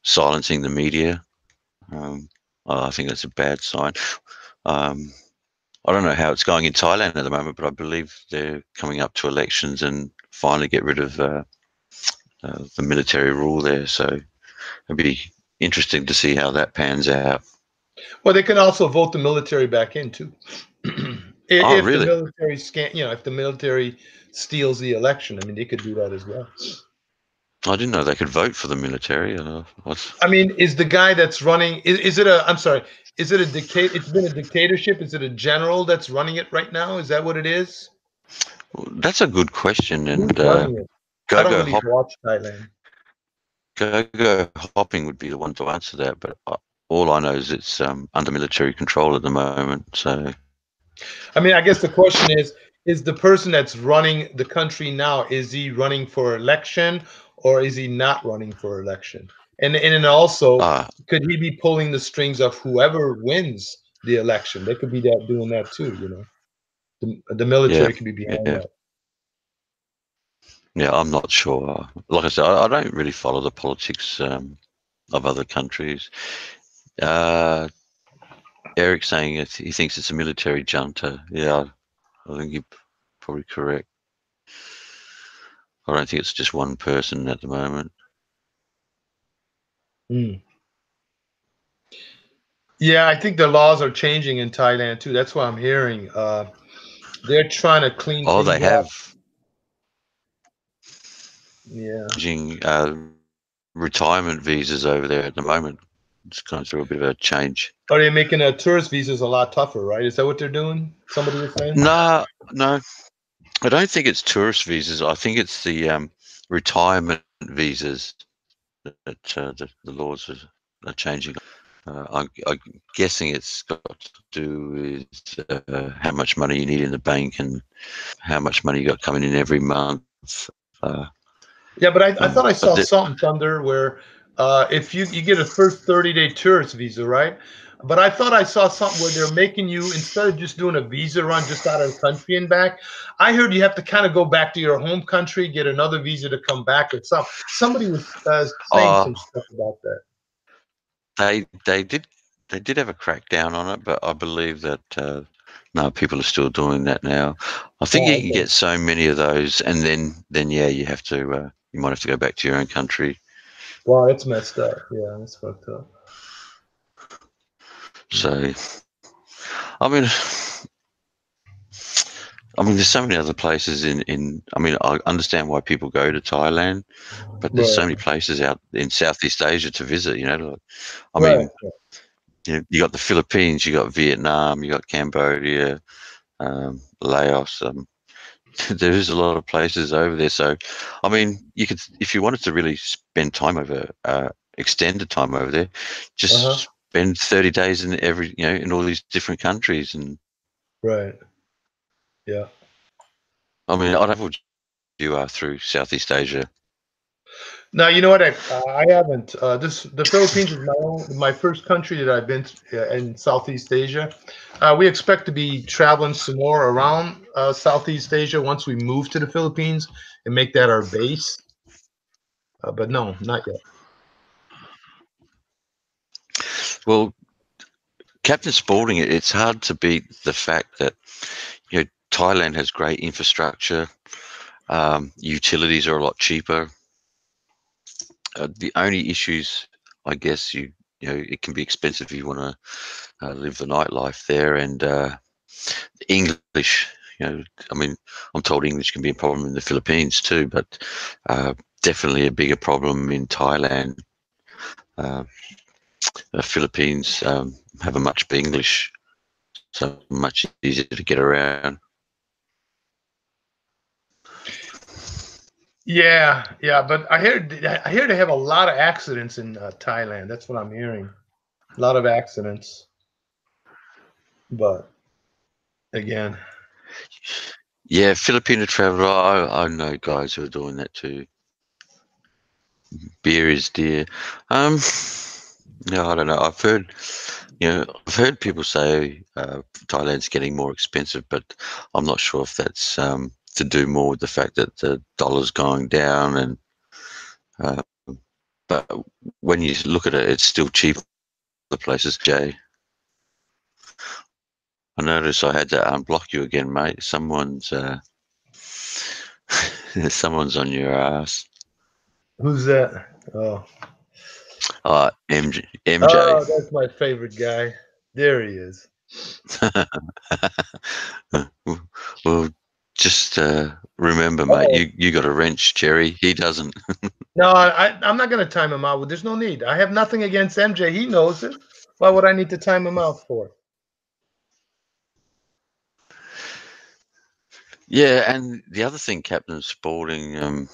silencing the media. I think that's a bad sign. I don't know how it's going in Thailand at the moment, but I believe they're coming up to elections and finally get rid of the military rule there. So it'd be interesting to see how that pans out. Well, they can also vote the military back in too. If the really? military if the military steals the election, I mean, they could do that as well. I didn't know they could vote for the military. I mean, is the guy that's running? Is it a? I'm sorry. Is it a dictate? It's been a dictatorship. Is it a general that's running it right now? Is that what it is? That's a good question. Who's And running it? I don't really Hop, watch Thailand. Go Hopping would be the one to answer that. But all I know is it's under military control at the moment. So, I mean, I guess the question is the person that's running the country now, is he running for election or is he not running for election? And then also, could he be pulling the strings of whoever wins the election? They could be doing that too, you know. The military could be behind that. Yeah, I'm not sure. Like I said, I don't really follow the politics of other countries. Eric's saying he thinks it's a military junta. Yeah, I think you're probably correct. I don't think it's just one person at the moment. Yeah, I think the laws are changing in Thailand too. That's what I'm hearing. They're trying to clean things they have. up. Yeah. Retirement visas over there at the moment. It's going through a bit of a change. Are they making tourist visas a lot tougher, right? Is that what they're doing? Somebody was saying? No. I don't think it's tourist visas. I think it's the retirement visas that the laws are changing. I'm guessing it's got to do with how much money you need in the bank and how much money you got coming in every month. Yeah, but I thought I saw something, Thunder, where if you get a first 30-day tourist visa, right? But I thought I saw something where they're making you, instead of just doing a visa run just out of the country and back, I heard you have to kind of go back to your home country, get another visa to come back or something. Somebody was saying some stuff about that. They did have a crackdown on it, but I believe that no, people are still doing that now. I think you can get so many of those, and then yeah, you have to you might have to go back to your own country. Wow, that's messed up. Yeah, that's fucked up. So, I mean, there's so many other places in. I mean, I understand why people go to Thailand, but there's so many places out in Southeast Asia to visit. You know, I mean, you got the Philippines, you got Vietnam, you got Cambodia, Laos. There is a lot of places over there. So, I mean, you could, if you wanted to really spend time over, extended time over there, just spend 30 days in in all these different countries. And yeah. I mean, I don't know what you are through Southeast Asia. No, you know what? I haven't. The Philippines is my first country that I've been to in Southeast Asia. We expect to be traveling some more around Southeast Asia once we move to the Philippines and make that our base. But no, not yet. Well, Captain Spaulding, it's hard to beat the fact that Thailand has great infrastructure. Utilities are a lot cheaper. The only issues, I guess, it can be expensive if you want to live the nightlife there, and English. I mean, I'm told English can be a problem in the Philippines too, but definitely a bigger problem in Thailand. The Philippines have a much better English, so much easier to get around. Yeah, but I hear they have a lot of accidents in Thailand. That's what I'm hearing. A lot of accidents. But again, yeah, Filipino traveler. I know guys who are doing that too. Beer is dear. No, I don't know. I've heard people say Thailand's getting more expensive, but I'm not sure if that's to do more with the fact that the dollar's going down, and but when you look at it, it's still cheap. The places, Jay. I noticed I had to unblock you again, mate. Someone's someone's on your ass. Who's that? Oh, MJ. Oh, that's my favorite guy. There he is. Well, just remember, mate, Oh. you got a wrench, Jerry. He doesn't. No, I'm not going to time him out. There's no need. I have nothing against MJ. He knows it. Why would I need to time him out for? Yeah, and the other thing, Captain Spaulding,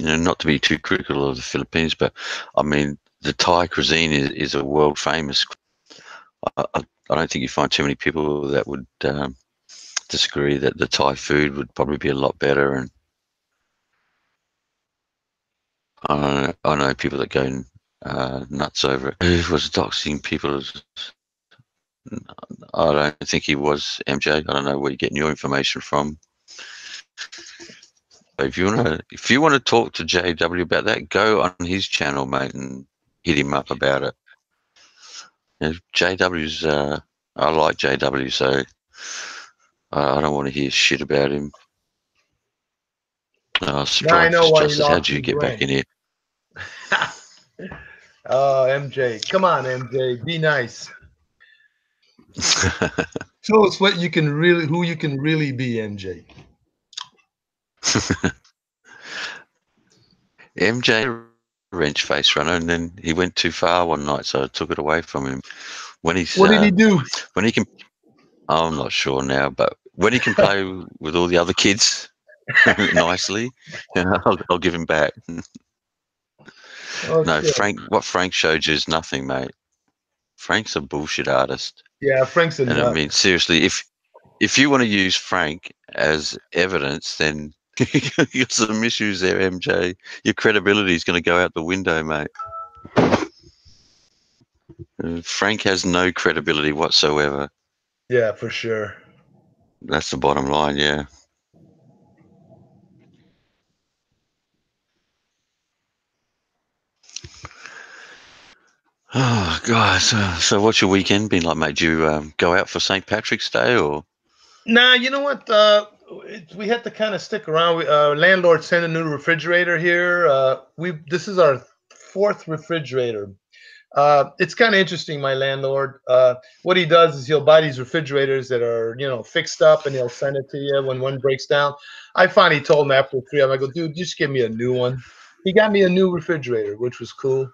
not to be too critical of the Philippines, but I mean, the Thai cuisine is a world famous. I don't think you find too many people that would disagree that the Thai food would probably be a lot better. And I know people that go nuts over it. Who was doxing people? I don't think he was MJ. I don't know where you're getting your information from. But if you want to talk to JW about that, go on his channel, mate, and hit him up about it. JW's. I like JW, so I don't want to hear shit about him. I know why he Justice, how'd lost you his get back brain. in here? Oh, MJ, come on, MJ, be nice. Show us what you can really, who you can really be, MJ. MJ wrench face runner, and then he went too far one night, so I took it away from him. What did he do? When he can, I'm not sure now, but when he can play with all the other kids nicely, I'll give him back. Oh, No, shit. Frank. What Frank showed you is nothing, mate. Frank's a bullshit artist. Yeah, Frank's a And nut. I mean, seriously, if you want to use Frank as evidence, then you got some issues there, MJ. Your credibility is going to go out the window, mate. Frank has no credibility whatsoever. Yeah, for sure. That's the bottom line, yeah. Oh, God. So what's your weekend been like, mate? Did you go out for St. Patrick's Day or? Nah, you know what? We had to kind of stick around. Landlord sent a new refrigerator here. This is our 4th refrigerator. It's kind of interesting, my landlord. What he does is he'll buy these refrigerators that are, fixed up, and he'll send it to you when one breaks down. I finally told him after 3 of them, I go, dude, just give me a new one. He got me a new refrigerator, which was cool.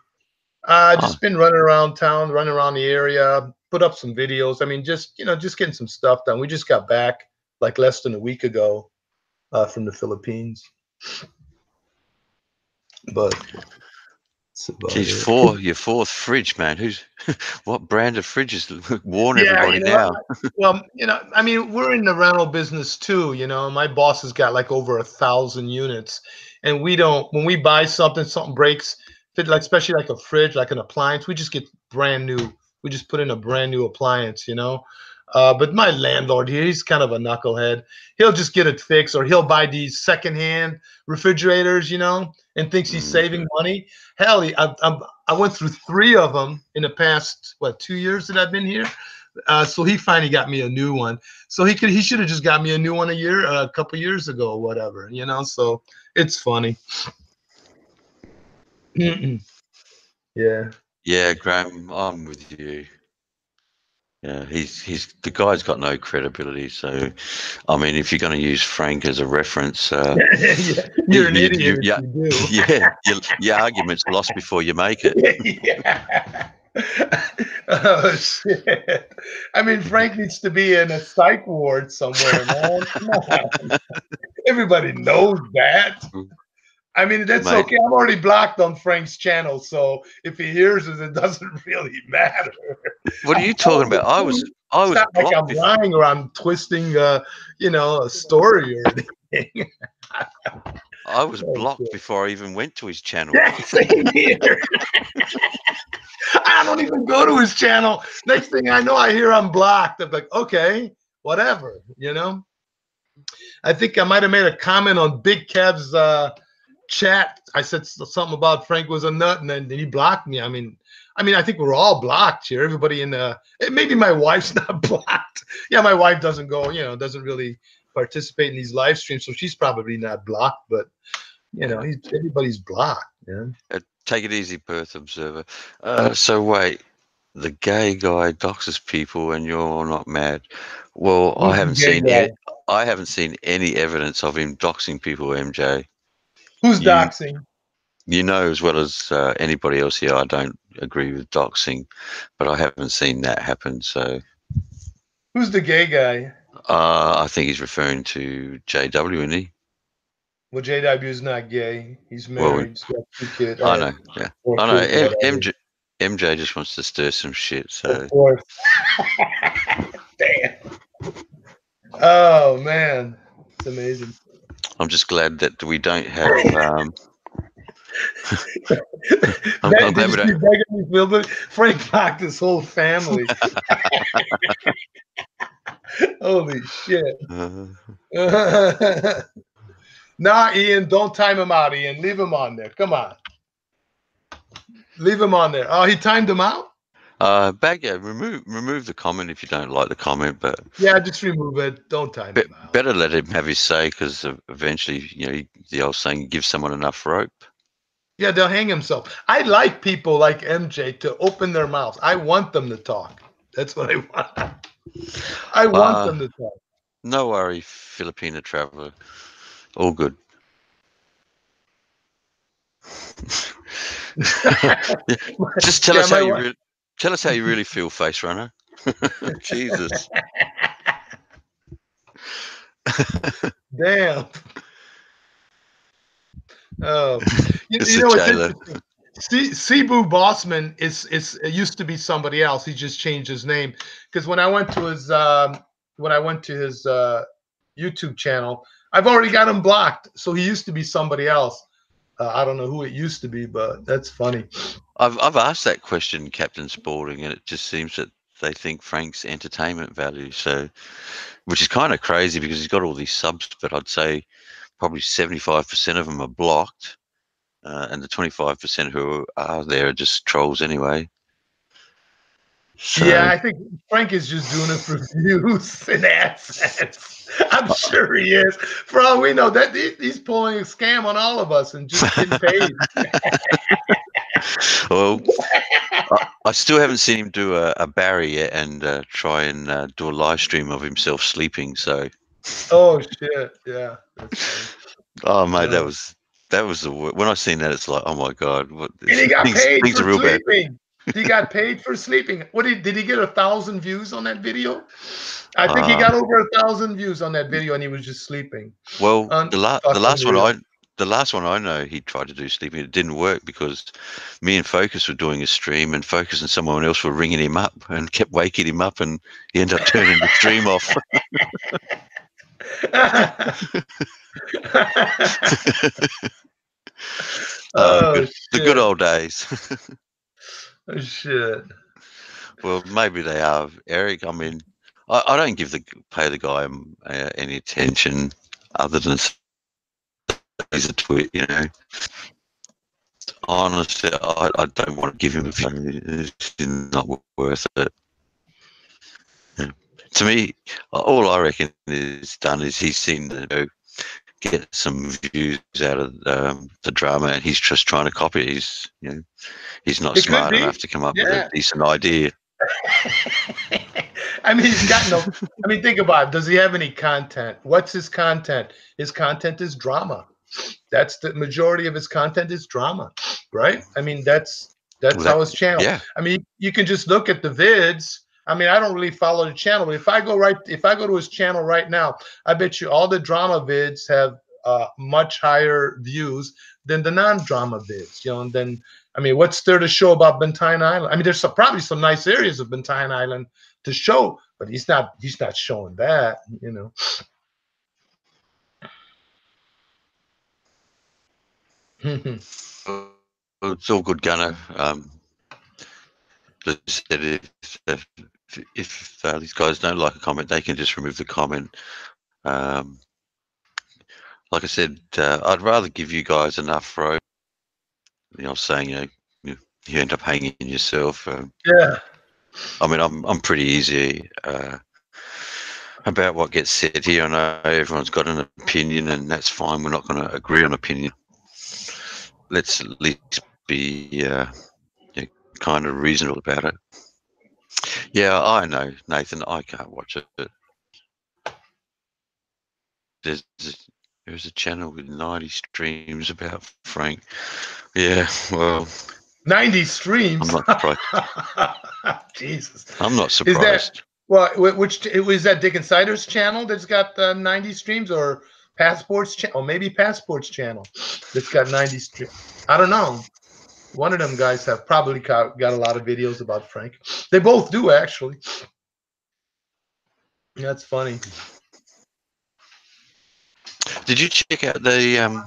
Just been running around town, running around the area, put up some videos. I mean, just getting some stuff done. We just got back like less than a week ago from the Philippines. But geez, your 4th fridge, man. What brand of fridges? Warn everybody now. Well, I mean, we're in the rental business too. My boss has got like over 1,000 units, and we don't. When we buy something breaks, like especially like a fridge, like an appliance, we just get brand new. We just put in a brand new appliance, But my landlord here, he's kind of a knucklehead. He'll just get it fixed, or he'll buy these secondhand refrigerators, and thinks he's saving money. Hell, I went through 3 of them in the past 2 years that I've been here. So he finally got me a new one. So he should have just got me a new one a couple years ago or whatever, So it's funny. Yeah. Yeah, Graham, I'm with you. Yeah, he's the guy's got no credibility. So, I mean, if you're going to use Frank as a reference, you're an idiot. Yeah, your argument's lost before you make it. Yeah. Oh shit! I mean, Frank needs to be in a psych ward somewhere, man. Come on. Everybody knows that. I mean, that's Mate. Okay. I'm already blocked on Frank's channel, so if he hears it doesn't really matter. What are you talking about? I was It's not like I'm before. lying or I'm twisting, a story or anything. I was blocked before I even went to his channel. Same here. I don't even go to his channel. Next thing I know, I hear I'm blocked. I'm like, okay, whatever, I think I might have made a comment on Big Kev's chat. I said something about Frank was a nut, and then he blocked me. I mean, I think we're all blocked here. Everybody maybe my wife's not blocked. Yeah, my wife doesn't go, doesn't really participate in these live streams, so she's probably not blocked. But everybody's blocked. Yeah. Take it easy, Perth Observer. So wait, The gay guy doxes people, and you're not mad. Well, Who's the gay guy? I haven't seen any evidence of him doxing people, MJ. Who's You doxing? you know as well as anybody else here, I don't agree with doxing, but I haven't seen that happen. So Who's the gay guy? I think he's referring to JW, isn't he? Well, JW is not gay. He's Well, married. He's got 2 kids. I know, yeah, Four I know. kids, whatever. MJ just wants to stir some shit. So Of course. Damn. Oh man, it's amazing. I'm just glad that we don't have. I'm Did glad you we see don't. Megan Thee Wilbur? Frank blocked his whole family. Holy shit. Nah, Ian, don't time him out, Ian. Leave him on there. Come on. Leave him on there. Oh, he timed him out? Remove the comment if you don't like the comment, but Yeah, just remove it. Don't time him out. better let him have his say, because eventually, the old saying, give someone enough rope. Yeah, they'll hang himself. I like people like MJ to open their mouths. I want them to talk. That's what I want. I want them to talk. No worry, Filipina traveler. All good. Just tell us tell us how you really feel, Face Runner. Jesus. Damn. Oh, It's you know a what's jailer. interesting? Cebu Bossman it used to be somebody else. He just changed his name because when I went to his YouTube channel, I've already got him blocked. So he used to be somebody else. I don't know who it used to be, but that's funny. I've asked that question, Captain Spaulding, and it just seems that they think Frank's entertainment value. So, which is kind of crazy because he's got all these subs, but I'd say probably 75% of them are blocked, and the 25% who are there are just trolls anyway. So, yeah, I think Frank is just doing it for views and AdSense. I'm sure he is. For all we know, that he's pulling a scam on all of us and just getting paid. well, I still haven't seen him do a Barry yet and try and do a live stream of himself sleeping. So, oh shit, yeah. That's funny. Oh mate, Yeah. that was the when I seen that, it's like, oh my god, what? And he got paid things for are real bad. sleeping. He got paid for sleeping. What did he get 1,000 views on that video? I think he got over 1,000 views on that video, and he was just sleeping. Well, the last one I know, he tried to do sleeping. It didn't work because me and Focus were doing a stream, and Focus and someone else were ringing him up and kept waking him up, and he ended up turning the stream off. The good old days. Oh, shit. Well, maybe they are, Eric. I mean, I don't pay the guy any attention other than he's a tweet, Honestly, I don't want to give him a view. It's not worth it. Yeah. To me, all I reckon he's done is he's seen get some views out of the drama, and he's just trying to copy it. He's not smart enough to come up with a decent idea. I mean, he's got no. I mean, think about it. Does he have any content? What's his content? His content is drama. That's the majority of his content is drama, right? I mean, that's how his channel. Yeah. I mean, you can just look at the vids. I mean, I don't really follow the channel, but if I go to his channel right now, I bet you all the drama vids have much higher views than the non-drama vids. And then, I mean, what's there to show about Bantayan Island? I mean, there's probably some nice areas of Bantayan Island to show, but he's not showing that. It's all good, Gunner. If these guys don't like a comment, they can just remove the comment. Like I said, I'd rather give you guys enough rope. Saying you end up hanging yourself. Yeah. I mean, I'm pretty easy about what gets said here. I know everyone's got an opinion, and that's fine. We're not going to agree on opinion. Let's at least be kind of reasonable about it. Yeah, I know, Nathan. I can't watch it. There's there's a channel with 90 streams about Frank. Yeah, well, 90 I'm streams. not surprised. Jesus. I'm not Is that surprised. well? Which is that Dick Insider's channel that's got 90 streams, or Passport's channel? Or maybe Passport's channel that's got 90 streams. I don't know. One of them guys have probably got a lot of videos about Frank. They both do, actually. That's funny. Did you check out the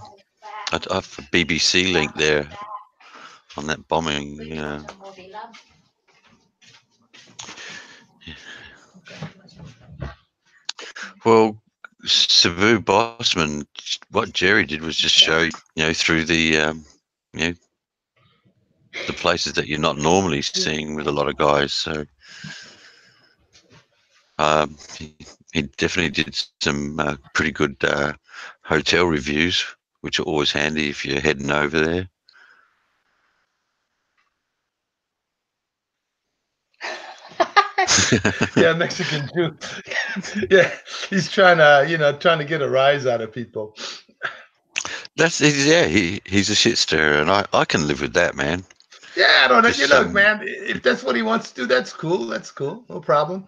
BBC link there on that bombing? Well, Sabu Bossman, what Jerry did was just show, through the, the places that you're not normally seeing with a lot of guys. So he definitely did some pretty good hotel reviews, which are always handy if you're heading over there. Yeah, Mexican Jew. Yeah, he's trying to get a rise out of people. He's a shit stirrer, and I can live with that, man. Yeah, I don't know. Look, man, if that's what he wants to do, that's cool. That's cool. No problem.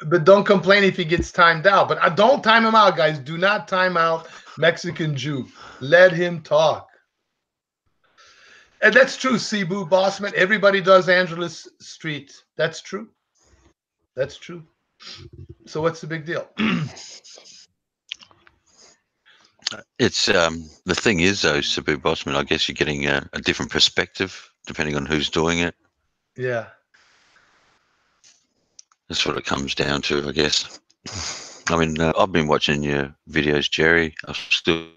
But don't complain if he gets timed out. But don't time him out, guys. Do not time out Mexican Jew. Let him talk. And that's true, Cebu Bossman. Everybody does Angeles Street. That's true. That's true. So what's the big deal? It's the thing is though, Sabu Bossman, I guess you're getting a different perspective depending on who's doing it. Yeah. That's what it comes down to, I guess. I mean, I've been watching your videos, Jerry. I've still.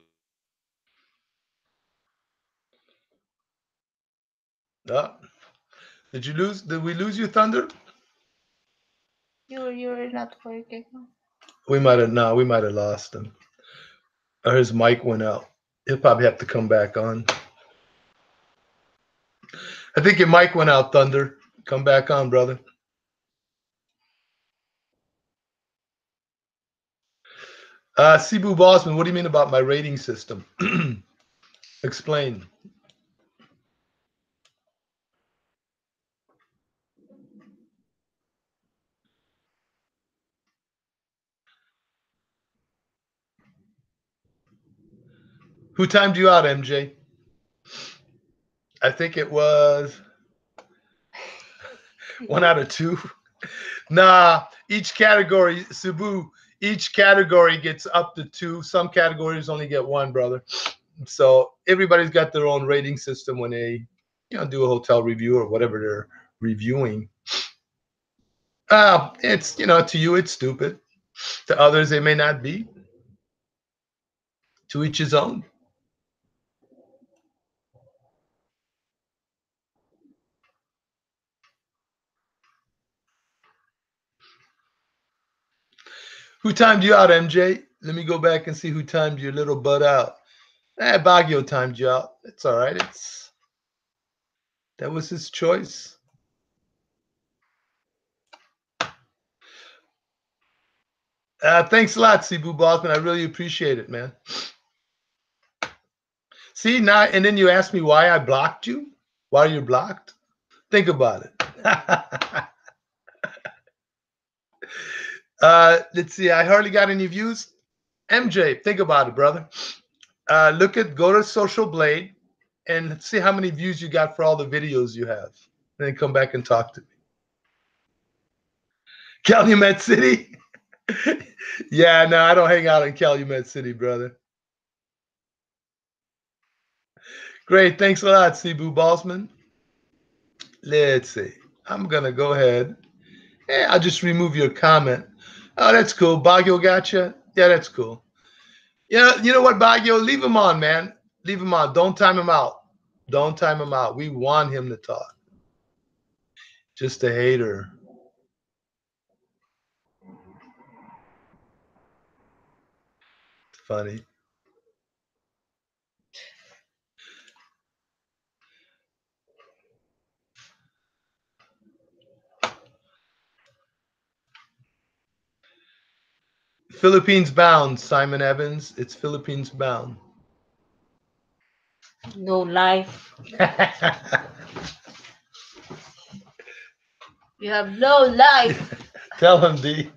Did we lose you, Thunder? You're not working. We might have lost him. Or his mic went out. He'll probably have to come back on. I think your mic went out, Thunder. Come back on, brother. Cebu Bossman, what do you mean about my rating system? Explain. Who timed you out, MJ? I think it was 1 out of 2. Nah, each category, Cebu, each category gets up to 2. Some categories only get 1, brother. So everybody's got their own rating system when they, do a hotel review or whatever they're reviewing. It's, to you, it's stupid. To others, it may not be. To each his own. Who timed you out, MJ? Let me go back and see who timed your little butt out. Baguio timed you out. It's all right. That was his choice. Thanks a lot, Cebu Bossman. I really appreciate it, man. See, now, and then you ask me why I blocked you? Why you're blocked? Think about it. Let's see. I hardly got any views. MJ, think about it, brother. Go to Social Blade and see how many views you got for all the videos you have. And then come back and talk to me. Calumet City? Yeah, no, I don't hang out in Calumet City, brother. Great. Thanks a lot, Cebu Bossman. Let's see. I'm going to go ahead. I'll just remove your comment. Oh, that's cool. Baguio gotcha. Yeah, that's cool. Yeah, you know what, Baguio? Leave him on, man. Leave him on. Don't time him out. Don't time him out. We want him to talk. Just a hater. Funny. Philippines bound, Simon Evans. It's Philippines bound. No life. You have no life. Tell him, D.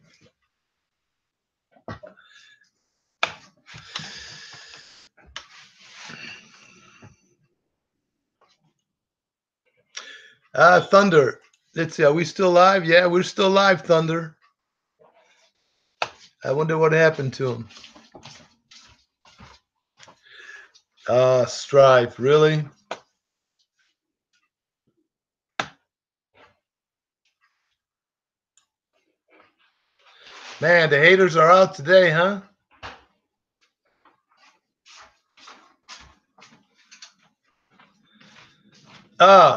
Thunder. Let's see. Are we still live? Yeah, we're still live, Thunder. I wonder what happened to him. Strife, really? Man, the haters are out today, huh?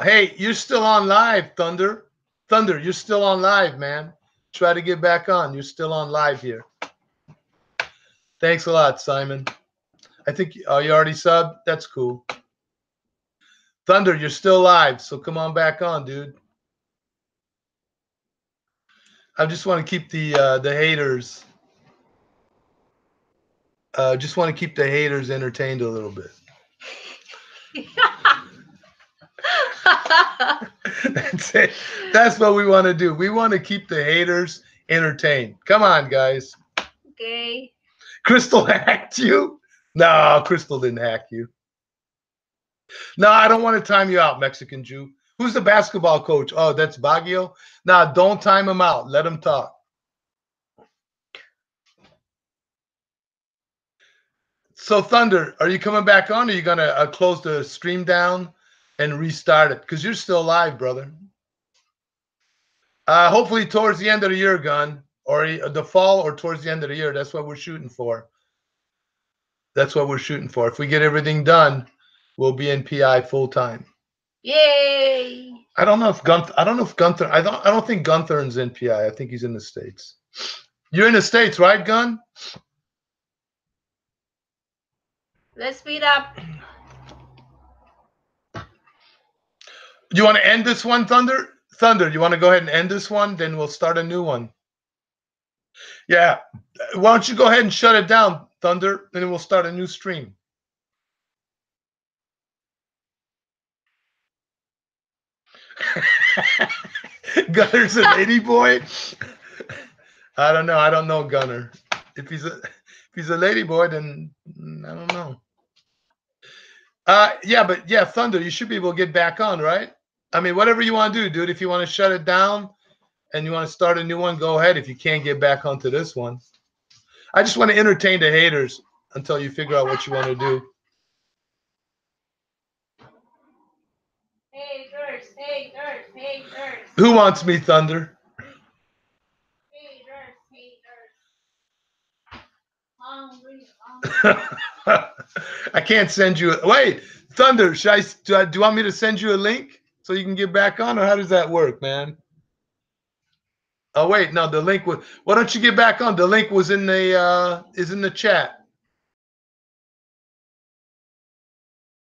Hey, you're still on live, Thunder. Thunder, you're still on live, man. Try to get back on. You're still on live here. Thanks a lot, Simon. I think you already subbed. That's cool. Thunder, you're still live, so come on back on, dude. I just want to keep the haters. Just want to keep the haters entertained a little bit. That's it. That's what we want to do. We want to keep the haters entertained. Come on, guys. Okay. Crystal hacked you? No, Crystal didn't hack you. No, I don't want to time you out, Mexican Jew. Who's the basketball coach? Oh, that's Baguio? No, don't time him out. Let him talk. So, Thunder, are you coming back on, or are you going to close the stream down and restart it? Because you're still live, brother. Hopefully towards the end of the year, Gun, or the fall, or towards the end of the year. That's what we're shooting for. That's what we're shooting for. If we get everything done, we'll be in PI full time. Yay! I don't know if Gunther. I don't think Gunther's in PI. I think he's in the States. You're in the States, right, Gun? Let's speed up. You want to end this one, Thunder? Thunder, you want to go ahead and end this one? Then we'll start a new one. Yeah. Why don't you go ahead and shut it down, Thunder, and then we'll start a new stream. Gunner's a lady boy. I don't know. I don't know Gunner. If he's a lady boy, then I don't know. Yeah, but yeah, Thunder, you should be able to get back on, right? I mean, whatever you want to do, dude. If you want to shut it down and you want to start a new one, go ahead. If you can't get back onto this one, I just want to entertain the haters until you figure out what you want to do. Haters, haters, haters. Who wants me, Thunder? Haters, haters. Hungry, hungry. I can't send you. Wait, Thunder, do you want me to send you a link so you can get back on, or how does that work, man? Oh wait, no, the link was. Why don't you get back on? The link was in the is in the chat.